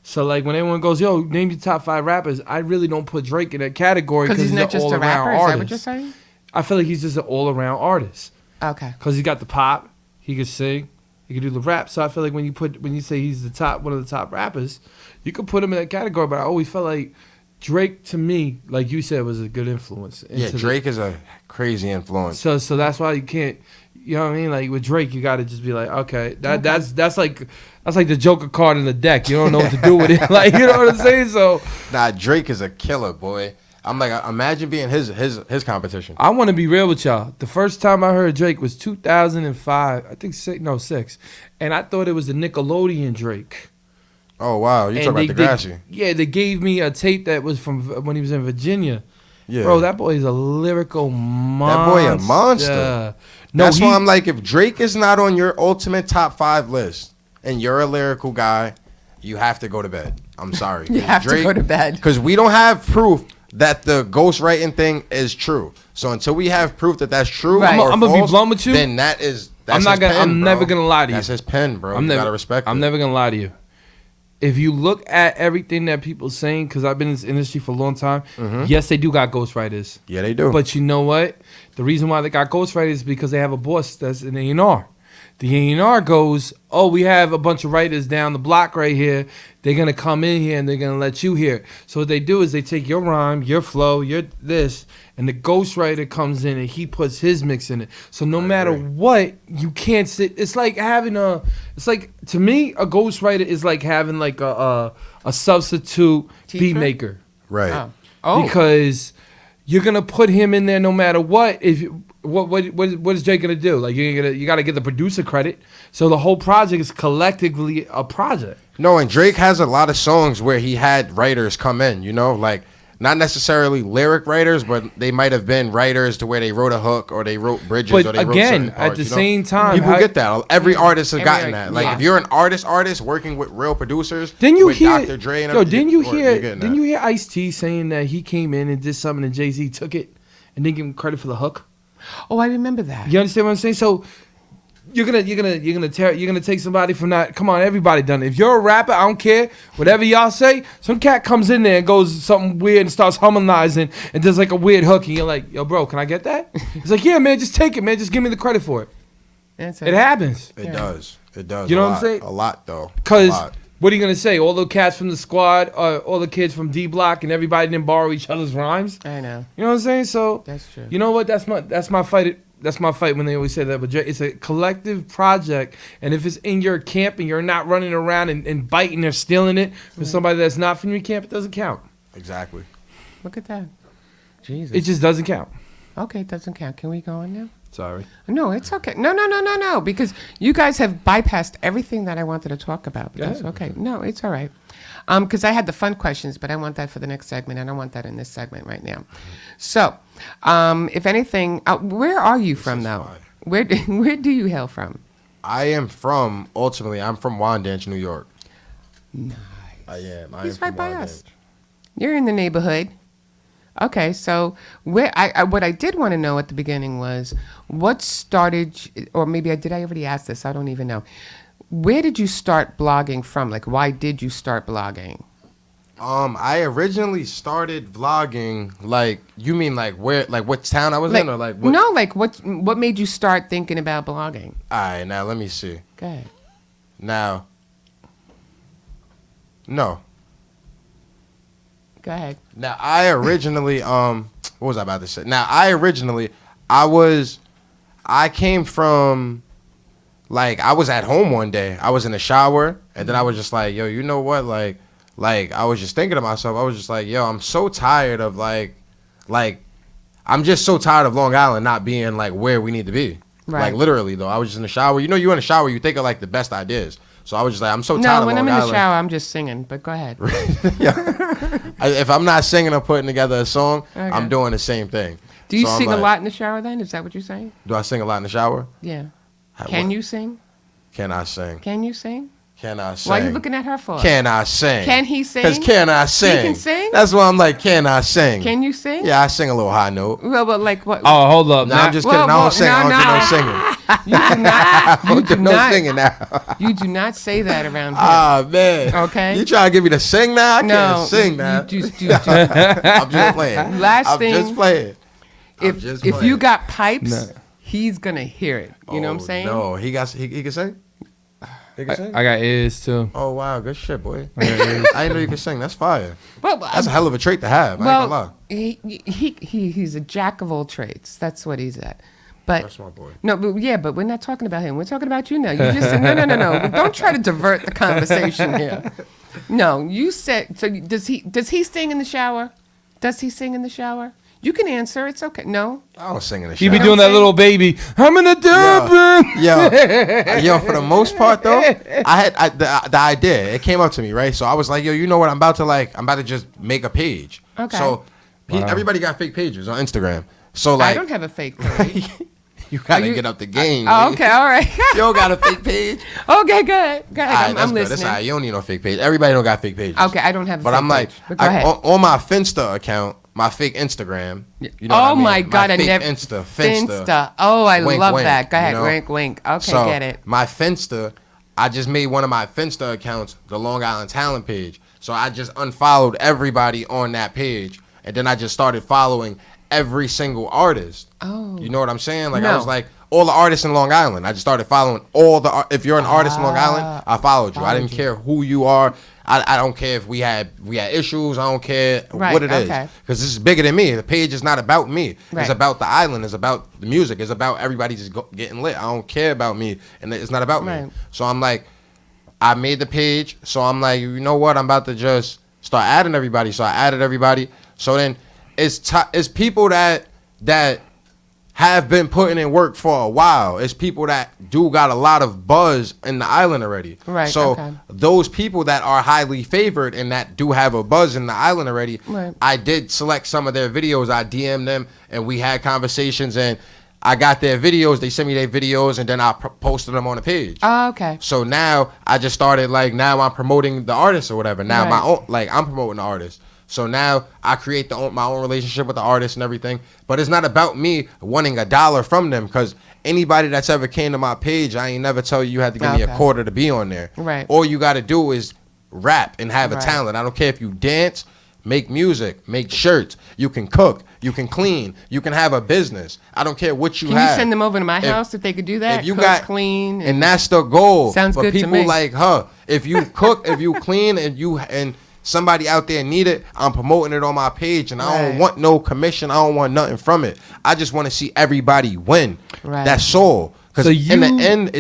So like when everyone goes, yo, name your top 5 rappers, I really don't put Drake in that category Because he's not just a rapper. Is that what you're artist. saying? I feel like he's just an all around artist. Okay. Because he got the pop, he can sing, he can do the rap. So I feel like when you say he's one of the top rappers, you could put him in that category. But I always felt like Drake, to me, like you said, was a good influence. Yeah, Drake is a crazy influence. So that's why you can't. You know what I mean? Like with Drake, you got to just be like, okay, that's like the Joker card in the deck. You don't know what to do with it. Like, you know what I'm saying? So Nah, Drake is a killer, boy. I'm like, imagine being his competition. I want to be real with y'all. The first time I heard Drake was 2005. I think 6, and I thought it was the Nickelodeon Drake. Oh wow, you And talking about Degrassi? Yeah, they gave me a tape that was from when he was in Virginia. Yeah, Bro, that boy is a lyrical monster. That boy a monster. No, That's why I'm like, if Drake is not on your ultimate top 5 list, and you're a lyrical guy, you have to go to bed. I'm sorry. You have to go to bed. Because we don't have proof that the ghostwriting thing is true. So until we have proof that that's true, Right. or I'm gonna be false, blunt with you. then that's I'm not his gonna. pen, I'm bro. never gonna lie to you. That's his pen, bro. I'm You never, gotta respect I'm it. never gonna lie to you. If you look at everything that people saying, because I've been in this industry for a long time, yes, they do got ghostwriters. Yeah, they do. But you know what? The reason why they got ghostwriters is because they have a boss that's an A&R. The A&R goes, oh, we have a bunch of writers down the block right here. They're going to come in here and they're going to let you hear it. So what they do is they take your rhyme, your flow, your this, and the ghostwriter comes in and he puts his mix in it. So no matter what, you can't sit. It's like having to me, a ghostwriter is like having like a substitute Teacher? beat maker. Right. Oh. Because you're gonna put him in there no matter what. What is Jake gonna do? Like you gotta get the producer credit. So the whole project is collectively a project. No, and Drake has a lot of songs where he had writers come in, you know, like not necessarily lyric writers, but they might have been writers to where they wrote a hook or they wrote bridges But or they wrote again, certain at parts, the you know? same time, people how- get that. Every artist has gotten Every- that. Like yeah. if you're an artist working with real producers, Didn't you with hear? Dr. Dre and Yo, everything, didn't you're getting Didn't that. you hear Ice-T saying that he came in and did something and Jay-Z took it and didn't give him credit for the hook? Oh, I remember that. You understand what I'm saying? So you're gonna take somebody from that. Come on, everybody done it. If you're a rapper, I don't care. Whatever y'all say, some cat comes in there and goes something weird and starts harmonizing and does like a weird hook, and you're like, yo, bro, can I get that? He's like, yeah, man, just take it, man. Just give me the credit for it. That's It happens. It does. It does. You know a what I'm lot. saying? A lot though. A Cause lot. what are you gonna say? All the cats from the squad, all the kids from D Block, and everybody didn't borrow each other's rhymes. I know. You know what I'm saying? So That's true. You know what? That's my fight. That's my fight when they always say that. But it's a collective project, and if it's in your camp and you're not running around and biting or stealing it from somebody that's not from your camp, it doesn't count. Exactly. Look at that. Jesus. It just doesn't count. Okay, it doesn't count. Can we go on now? Sorry. No, it's okay. No, because you guys have bypassed everything that I wanted to talk about. But that's ahead. okay. No, it's all right. Because I had the fun questions, but I want that for the next segment, and I want that in this segment right now. So, If anything, where are you from, though? fire. Where do you hail from? I'm from Wyandanch, New York. Nice. I am. He's right by us. Wyandanch. You're in the neighborhood. Okay, so what I did want to know at the beginning was what started, or maybe did I already ask this? I don't even know. Where did you start blogging from? Like, why did you start blogging? I originally started vlogging. Like, you mean like where, like what town I was in, or like what? No, like what made you start thinking about blogging? All right, now let me see. Go ahead. Now, no. Go ahead. Now, I originally, what was I about to say? Now, I came from, like, I was at home one day. I was in the shower, and then I was just like, yo, you know what? Like, I was just thinking to myself, I was just like, yo, I'm so tired of, I'm just so tired of Long Island not being, like, where we need to be. Right. Like, literally, though. I was just in the shower. You know, you're in the shower, you think of, like, the best ideas. So I was just like, I'm so tired of No, Long when I'm Island. in the shower, I'm just singing, but go ahead. If I'm not singing or putting together a song, Okay. I'm doing the same thing. Do you So I'm sing a like, lot in the shower then? Is that what you're saying? Do I sing a lot in the shower? Yeah. How- Can what- you sing? Can I sing? Can you sing? Can I sing? Why are you looking at her for? Can I sing? Can he sing? Because can I sing? can sing? That's why I'm like, can I sing? Can you sing? Yeah, I sing a little high note. Well, but like what? Oh, hold up. No, Now- I'm just kidding. I Well, don't sing. I don't do no singing. You do not. I You don't do do no not. singing now. You do not say that around here. Ah, man. Okay. You trying to get me to sing now? I no, can't sing now. You just, I'm just playing. Last I'm thing, just playing. if you got pipes, he's gonna hear it. You know what I'm Oh, saying? No, he can sing? He can sing? I got ears too. Oh, wow. Good shit, boy. I got ears. I didn't know you could sing. That's fire. Well, That's a hell of a trait to have. I ain't gonna lie. he's a jack of all trades. That's what he's at. But That's my boy. no, but we're not talking about him. We're talking about you now. You just said, no. Don't try to divert the conversation here. No, you said. So does he sing in the shower? Does he sing in the shower? You can answer. It's okay. No. I don't sing in the He shower. be doing that little baby. I'm in a Durban. Yo, for the most part though, the idea, it came up to me, right? So I was like, yo, you know what? I'm about to just make a page. Okay. So everybody got fake pages on Instagram. So like, I don't have a fake page. you gotta get up the game. Oh, nigga. okay, all right. You don't got a fake page? Okay, good. All right, I'm that's good. That's listening. all right. You don't need no fake page. Everybody don't got fake pages. Okay, I don't have a But fake I'm like, page. But go ahead. on my Finsta account, my fake Instagram. You know Oh what I mean? my God, I fake never Finsta. Oh, I Wink, love wink, that. Go ahead, you know? wink, wink. Okay, So get it. my Finsta, I just made one of my Finsta accounts the Long Island Talent page. So I just unfollowed everybody on that page, and then I just started following every single artist. Oh. You know what I'm saying? Like No. I was like all the artists in Long Island. I just started following all the. If you're an artist in Long Island, I followed you. I didn't care who you are. I don't care if we had issues. I don't care Right, what it is, okay. because this is bigger than me. The page is not about me. Right. It's about the island. It's about the music. It's about everybody just getting lit. I don't care about me, and it's not about Right. me. So I'm like, I made the page. So I'm like, you know what? I'm about to just start adding everybody. So I added everybody. So then it's people that have been putting in work for a while. It's people that do got a lot of buzz in the island already. Right, So okay. those people that are highly favored and that do have a buzz in the island already, Right. I did select some of their videos. I DM'd them and we had conversations, and I got their videos. They sent me their videos, and then I posted them on the page. Oh, okay. So now I just started, like, now I'm promoting the artist or whatever. Now Right. my own, like, I'm promoting the artist. So now I create my own relationship with the artist and everything. But it's not about me wanting $1 from them, because anybody that's ever came to my page, I ain't never tell you had to give me a Okay. quarter to be on there. Right. All you got to do is rap and have a Right. talent. I don't care if you dance, make music, make shirts. You can cook. You can clean. You can have a business. I don't care what you Can have. you send them over to my If- house if they could do that? if you Cook, got clean, and that's the goal. Sounds for good to people me. like her. If you cook, if you clean, and somebody out there need it, I'm promoting it on my page, and I don't Right. want no commission. I don't want nothing from it. I just want to see everybody win. Right. That's all. Because So in the you- end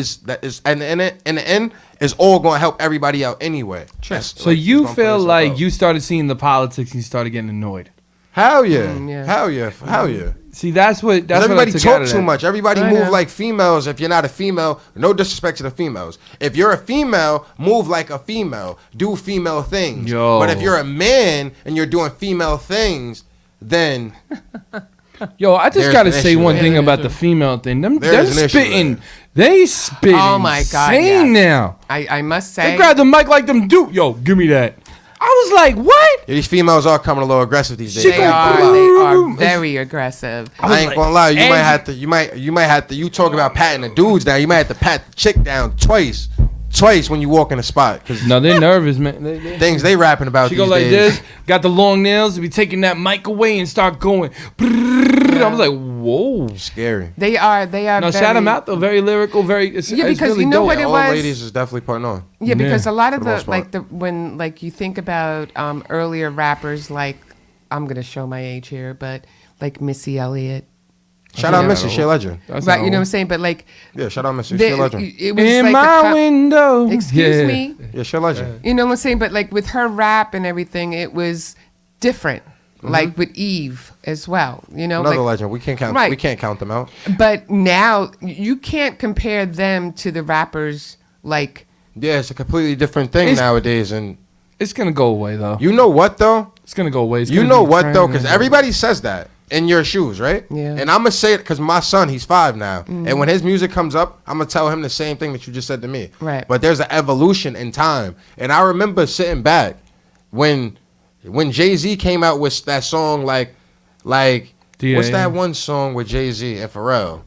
in the end is all going to help everybody out anyway. That's, So like, you it's gonna play feel itself like out. you started seeing the politics and you started getting annoyed. Hell yeah. yeah. Hell yeah. Hell yeah. See, that's what Everybody I took out talk of too that. much. Everybody I move know. like females. If you're not a female, no disrespect to the females. If you're a female, move like a female. Do female things. Yo. But if you're a man and you're doing female things, then Yo, I just There's gotta an say issue one there. thing about the female thing. Them There's an issue spitting, there. they spitting. Oh my God, insane yes. now. I must They say, grab the mic like them do. Yo, give me that. I was like, what? Yeah, these females are coming a little aggressive these days. they are very aggressive. I ain't gonna lie. You might have to. You talk about patting the dudes down. You might have to pat the chick down twice when you walk in a spot. Cause No, they're nervous, man. things they rapping about She these go like days. this, got the long nails, be taking that mic away and start going. I was like, whoa. Scary. They are. No, very, shout them out though. Very lyrical, very. It's because really you know dope. what it Old was. ladies is definitely putting on. Yeah, because a lot of For the the most part. when you think about earlier rappers, like, I'm gonna show my age here, but like Missy Elliott, Shout out Yeah. Missy, she a legend. That's right? not You know what I'm old. saying? But like, Yeah, shout out Missy, she a legend. it was In like my window. excuse Yeah. me, Yeah, she a legend. you know what I'm saying? But like with her rap and everything, it was different. Like with Eve as well, you know. Another like, legend. We can't count. Right. We can't count them out. But now you can't compare them to the rappers like. Yeah, it's a completely different thing It's- nowadays. And It's gonna go away though. you know what though? It's gonna go away. It's You gonna know be what though? Because trending. everybody says that in your shoes, right? Yeah. And I'm gonna say it because my son, he's 5 now, and when his music comes up, I'm gonna tell him the same thing that you just said to me. Right. But there's an evolution in time, and I remember sitting back when Jay-Z came out with that song, like what's that one song with Jay-Z and Pharrell?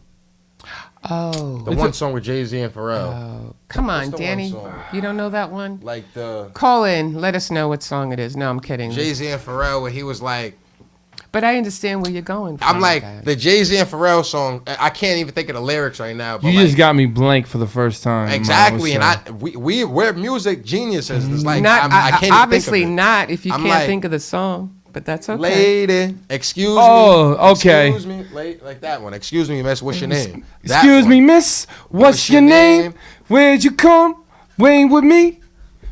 Oh, The one song with Jay-Z and Pharrell. come What's on, the one Danny. song? You don't know that one? Like the Call in. Let us know what song it is. No, I'm kidding. Jay-Z and Pharrell, where he was like, But I understand where you're going from. I'm with like that. the Jay-Z and Pharrell song. I can't even think of the lyrics right now. But You like, just got me blank for the first time. exactly, and What's we're music geniuses. It's like not I can't even obviously think of it. not if you I'm can't like, think of the song, but that's okay. Lady, excuse me. Oh, okay. Excuse me, like that one. Excuse me, miss. What's your name? That Excuse me, one. miss. What's your name? Where'd you come? Wayne with me?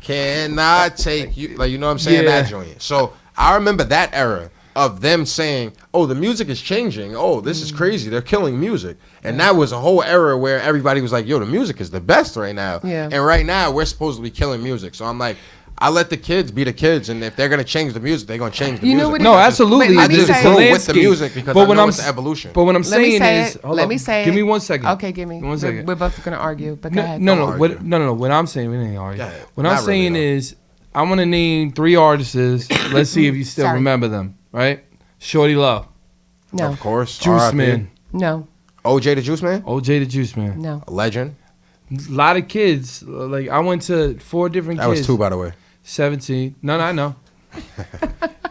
Can I take you? Like, you know what I'm saying? Yeah. That joint. So I remember that era of them saying, "Oh, the music is changing. Oh, this is crazy. They're killing music." And that was a whole era where everybody was like, "Yo, the music is the best right now." Yeah. And right now we're supposed to be killing music. So I'm like, I let the kids be the kids, and if they're gonna change the music, they're gonna change the You know music. what No, it- absolutely. But let I me just say- go the with the music because But I when know I'm it's the s- evolution. But what I'm Let me saying say is, it. hold Let up. me say Give it. me 1 second. Okay, give me One second. We're both gonna argue, but go ahead. No, Don't no. What I'm saying, we didn't argue. Go ahead. What I'm Not really, saying though. is, I want to name 3 artists. Let's see if you still Sorry. remember them. Right? Shorty Love, No, Of course, Juice R.I.P. Man, no, OJ the Juice Man, OJ the Juice Man. no. a legend. A lot of kids. Like I went to 4 different That kids. was 2, by the way. 17. No, I know.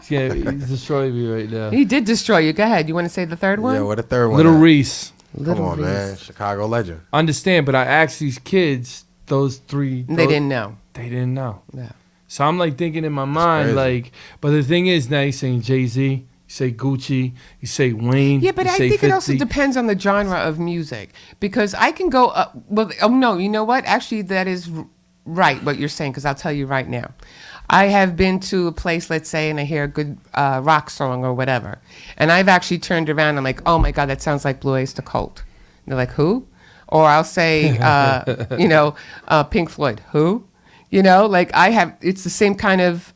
Yeah, he's destroying me right now. He did destroy you. Go ahead. You want to say the third one? Yeah, what the third one? Little at? Reese. Come Little on, Reese. man, Chicago legend. Understand, but I asked these kids those 3. They didn't know. They didn't know. Yeah. So I'm like thinking in my mind, crazy. like, but the thing is, now you're saying Jay-Z, you say Gucci, you say Wayne. Yeah, but you I say think it also 50. depends on the genre of music because I can go. Well, oh no, you know what? Actually, that is right what you're saying because I'll tell you right now. I have been to a place, let's say, and I hear a good rock song or whatever, and I've actually turned around and I'm like, oh my god, that sounds like Blue Oyster Cult. And they're like, who? Or I'll say, Pink Floyd. Who? You know, like I have. It's the same kind of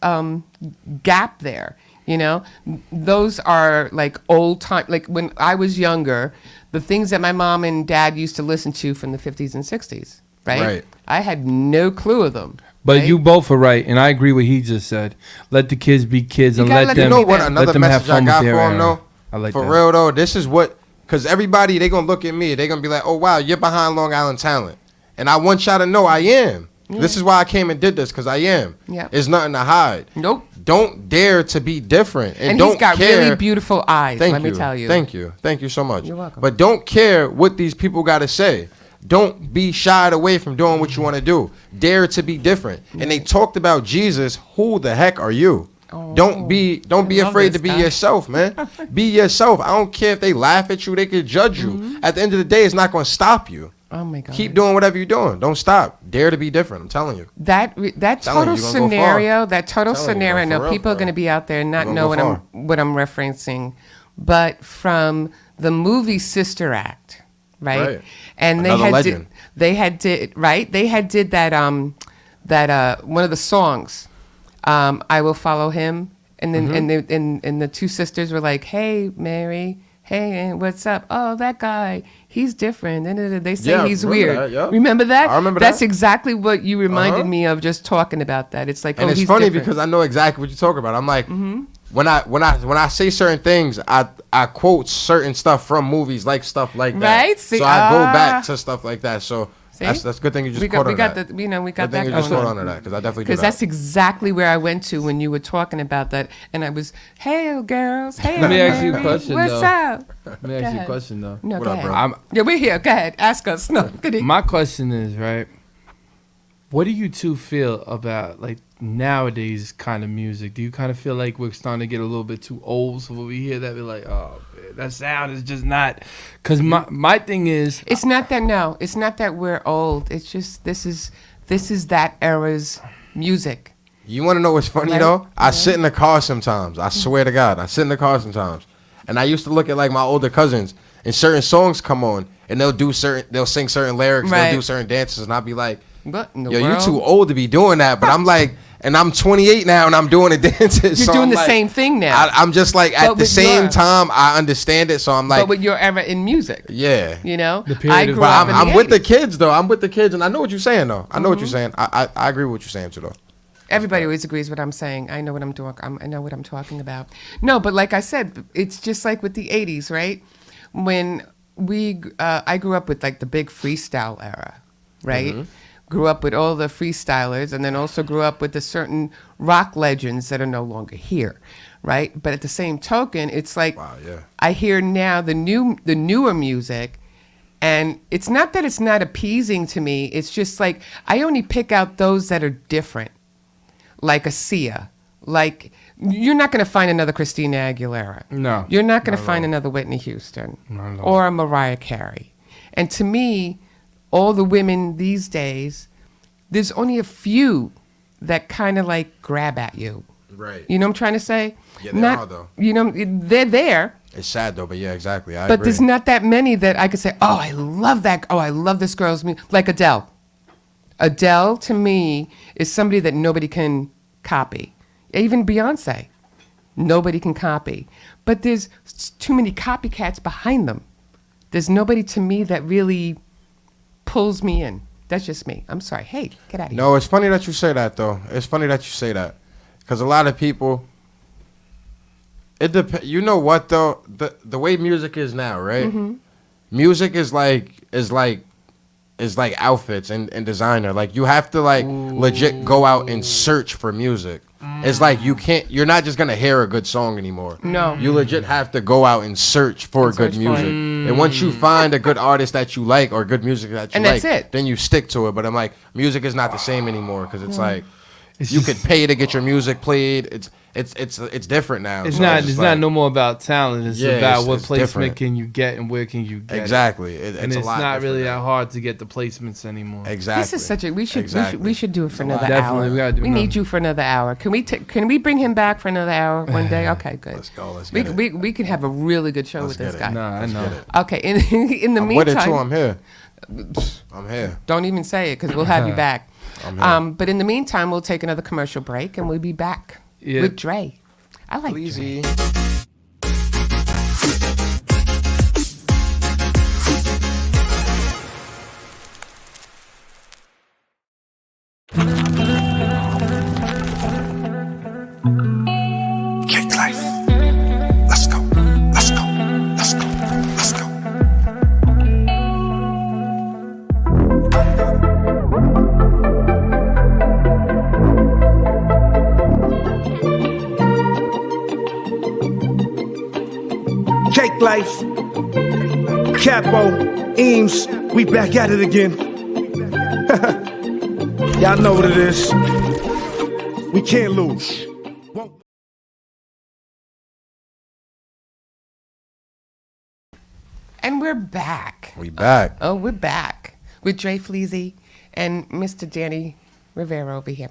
gap there. You know, those are like old time. Like when I was younger, the things that my mom and dad used to listen to from the 50s and 60s. Right. Right. I had no clue of them. But right? you both are right, and I agree with what he just said. Let the kids be kids You and gotta let let them. them You know what? Let Another them have message I fun with got their for him era. though. I like For that. real though, this is what, because everybody they gonna look at me, they gonna be like, oh wow, you're behind Long Island talent, and I want y'all to know I am. This is why I came and did this because I am. Yeah. It's nothing to hide. Nope. Don't dare to be different, and, And don't he's got care. really beautiful eyes. Thank let you. me tell you. Thank you. Thank you so much. You're welcome. But don't care what these people got to say. Don't be shied away from doing what you want to do. Dare to be different. And they talked about Jesus. Who the heck are you? Don't be love afraid this to be guy. yourself, man. Be yourself. I don't care if they laugh at you. They could judge you. At the end of the day, it's not going to stop you. Oh my God. Keep doing whatever you're doing. Don't stop. Dare to be different. I'm telling you. That Telling total you, you're gonna go scenario, far. that total Telling you, scenario. I for know real, people are bro. going to be out there and not You're know gonna what go I'm what I'm referencing, but from the movie Sister Act, right? Right. And Another legend. they had did that one of the songs, I Will Follow Him, and then Mm-hmm. and the 2 sisters were like, hey Mary, Hey, what's up? Oh, that guy, he's different. And they say Yeah, he's remember weird. that, yeah. Remember that? I remember That's that. exactly what you reminded Uh-huh. me of just talking about that. It's like, And oh, it's he's funny different. because I know exactly what you're talking about. I'm like, when I say certain things, I quote certain stuff from movies, like stuff like that. Right? See, so I go back to stuff like that. So See? that's a good thing you just we caught got, we on got that. the, you know, we got Good thing that you just going caught on. on to that because I definitely do Because that. that's exactly where I went to when you were talking about that, and I was, hey, girls, hey, Let me ask you a baby, question, what's though. up? Let me Go ask you a ahead. question though. No, What go up, ahead. bro? Yeah, we're here. Go ahead, ask us. No, good. My question is, right, what do you two feel about like nowadays kind of music? Do you kind of feel like we're starting to get a little bit too old? So when we hear that, we're like, oh, man, that sound is just not. Because my thing is, It's not that. No, it's not that we're old. It's just this is that era's music. You want to know what's funny Right? though? I Yeah. sit in the car sometimes. I swear to God, I sit in the car sometimes, and I used to look at like my older cousins, and certain songs come on, and they'll sing certain lyrics, Right. they'll do certain dances, and I'll be like, What in the yo, world? you too old to be doing that. But I'm like, and I'm 28 now, and I'm doing the dances. You're so doing I'm the like- same thing now. I'm just like But at the with same your- time, I understand it. So I'm like, but with your era in music, yeah. you know, The period I of grew But up in I'm the with the 80s. kids though. I'm with the kids, and I know what you're saying though. I know what you're Mm-hmm. saying. I agree with what you're saying too though. Everybody always agrees what I'm saying. I know what I'm doing. I know what I'm talking about. No, but like I said, it's just like with the '80s, right? When I grew up with like the big freestyle era, right? Grew up with all the freestylers, and then also grew up with the certain rock legends that are no longer here, right? But at the same token, it's like Wow, yeah. I hear now the newer music. And it's not that it's not appeasing to me. It's just like I only pick out those that are different, like a Sia. Like you're not going to find another Christina Aguilera. No, You're not going to find another Whitney Houston Not at all. or a Mariah Carey. And to me, all the women these days, there's only a few that kind of like grab at you. Right. You know what I'm trying to say? Yeah, they are, though. You know, they're there. It's sad though, but yeah, exactly. I But agree. there's not that many that I could say, oh, I love that. Oh, I love this girl's music. Like Adele. Adele, to me, is somebody that nobody can copy. Even Beyonce. Nobody can copy. But there's too many copycats behind them. There's nobody to me that really pulls me in. That's just me. I'm sorry. Hey, get out of here. No, it's funny that you say that though. It's funny that you say that, because a lot of people. It depends. You know what though? The way music is now, right? Mm-hmm. Music is like outfits and designer. Like you have to like legit go out and search for music. It's like you're not just gonna hear a good song anymore. No. You legit have to go out and search for And good search for music. it. And once you find a good artist that you like or good music that you And like, that's it. then you stick to it. But I'm like, music is not the same anymore because it's like It's you just- could pay to get your music played. It's different now. It's So not. just It's like- not no more about talent. It's Yeah, about it's- what it's placement different. can you get and where can you get it. Exactly. And a it's lot not really different that hard to get the placements anymore. now. Exactly. This is such a we should Exactly. do it for It's a lot. another Definitely, hour. we gotta do We another. need you for another hour. Can we bring him back for another hour one day? Okay, good. Let's go. Let's We get it. we could have a really good show Let's with this get it. guy. Nah, I Let's know. get it. Okay, in the I'm with it too. meantime, I'm here. I'm here. don't even say it because we'll have you back. I'm here. But in the meantime, we'll take another commercial break and we'll be back Yeah. with Dre. I like Dre. Fleezy. Cake life. Let's go. Let's go. Let's go. Let's go. Cake Life, Capo, Eames, we back at it again. Y'all know what it is. We can't lose. And we're back. We back. Oh, we're back with Dre Fleezy and Mr. Danny Rivera over here.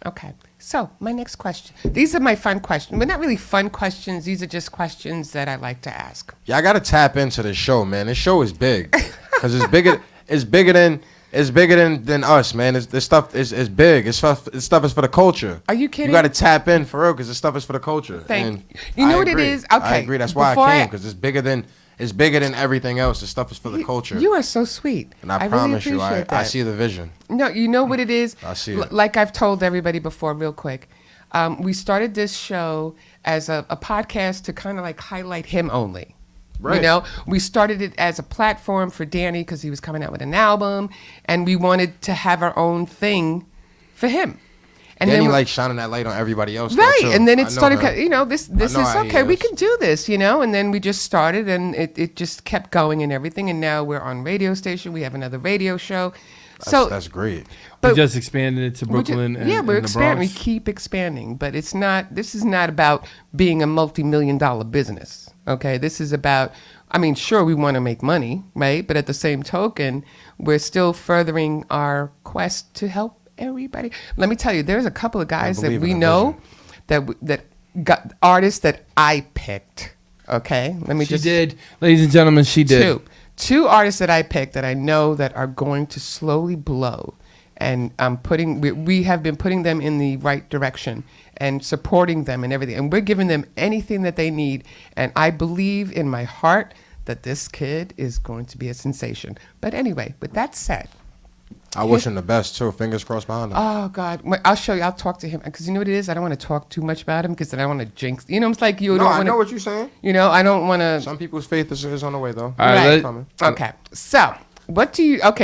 Okay, so my next question. These are my fun questions. Well, not really fun questions. These are just questions that I like to ask. Yeah, I gotta tap into the show, man. This show is big because it's bigger. It's bigger than It's bigger than us, man. This stuff is big. This stuff is for the culture. Are you kidding? You got to tap in for real because this stuff is for the culture. You know what it is? Okay, I agree. That's why I came, because it's bigger than everything else. This stuff is for the culture. You are so sweet. And I really promise you, appreciate that. I see the vision. No, you know what it is? I see it. Like I've told everybody before, real quick. We started this show as a podcast to kind of like highlight him only. Right. You know, we started it as a platform for Danny because he was coming out with an album, and we wanted to have our own thing for him. And Danny then like shining that light on everybody else. right, too. and then it I know started. him. You know, this is how he okay. We is. can do this. You know, and then we just started, and it just kept going and everything. And now we're on radio station. We have another radio show. That's great. We just expanded it to Brooklyn. We're and expanding. We The Bronx. keep expanding, but it's not. This is not about being a multi-million-dollar business. Okay, this is about. I mean, sure, we want to make money, right? But at the same token, we're still furthering our quest to help everybody. Let me tell you, there's a couple of guys that believe we in the know that got artists that I picked. Okay, let me She just did, ladies and gentlemen. She did. two artists that I picked that I know that are going to slowly blow, and we have been putting them in the right direction and supporting them and everything, and we're giving them anything that they need, and I believe in my heart that this kid is going to be a sensation. But anyway, with that said, I wish him the best too. Fingers crossed behind him. oh God, I'll show you. I'll talk to him because you know what it is. I don't want to talk too much about him because then I want to jinx. You know, it's like you No, don't I want to. know what you're saying. You know, I don't want to. Some people's faith is on the way though. All right, Right. Okay. So,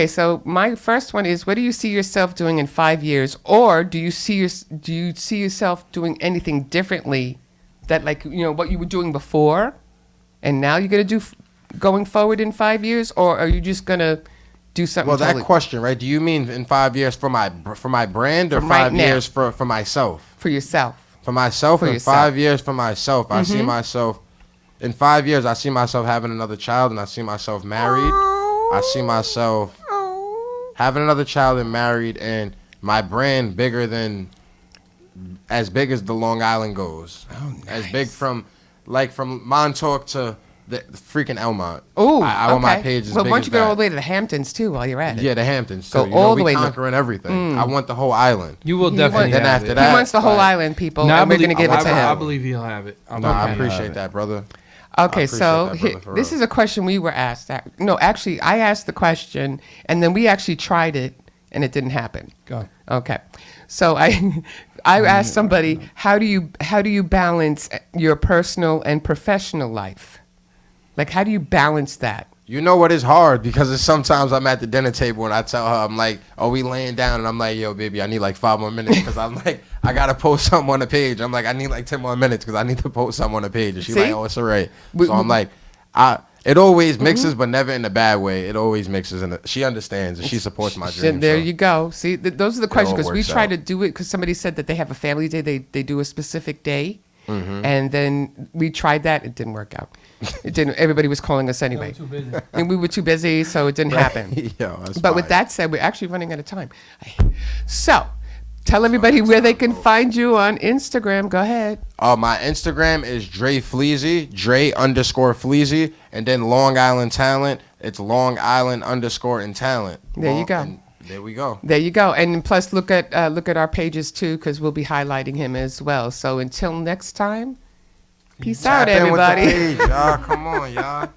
so my first one is, what do you see yourself doing in 5 years, or do you see yourself doing anything differently, that like what you were doing before, and now you're gonna do going forward in 5 years, or are you just gonna do something? Well, that totally question, right? Do you mean in 5 years for my brand, or From right 5 now. years for myself? for yourself? For myself, For in yourself. 5 years for myself, I see myself. In 5 years, I see myself having another child, and I see myself married. I see myself having another child and married, and my brand as big as the Long Island goes. Oh, nice. As big from Montauk to the freaking Elmont. Oh, I want my page as well, big why as don't you go that. all the way to the Hamptons too while you're at it? Yeah, the Hamptons Go too. all the we way to- conquering everything. I want the whole island. You will He definitely. wants- Then have after it. that, He wants the whole like- island, people, No, and we're gonna give it to I him. believe he'll have it. No, I appreciate that, brother. Okay, I so appreciate that, brother, for this real. is a question we were asked. No, actually, I asked the question, and then we actually tried it, and it didn't happen. Go. Okay, so I asked somebody, how do you balance your personal and professional life? Like, how do you balance that? You know what is hard, because it's sometimes I'm at the dinner table and I tell her, I'm like, "Are we laying down?" And I'm like, "Yo, baby, I need like 5 more minutes because I'm like, I gotta post something on the page." I'm like, "I need like 10 more minutes because I need to post something on the page." And she's See? like, "Oh, it's all right." We- So I'm like, it always mixes, but never in a bad way. It always mixes, and she understands and she supports my dreams. There so. you go. See, those are the questions, all because we works try out. to do it because somebody said that they have a family day. They do a specific day, Mm-hmm. and then we tried that. It didn't work out. It didn't. Everybody was calling us anyway. Too busy. And we were too busy, so it didn't happen. Yo, that's But with fine. that said, we're actually running out of time. So, tell everybody where they can find you on Instagram. Go ahead. My Instagram is Dre Fleezy, Dre_Fleezy, and then Long Island Talent. It's Long Island _ and talent. There you go. And there we go. There you go. And plus, look at our pages too, because we'll be highlighting him as well. So until next time, peace out, Tap in with the everybody. page, y'all. Come on, y'all.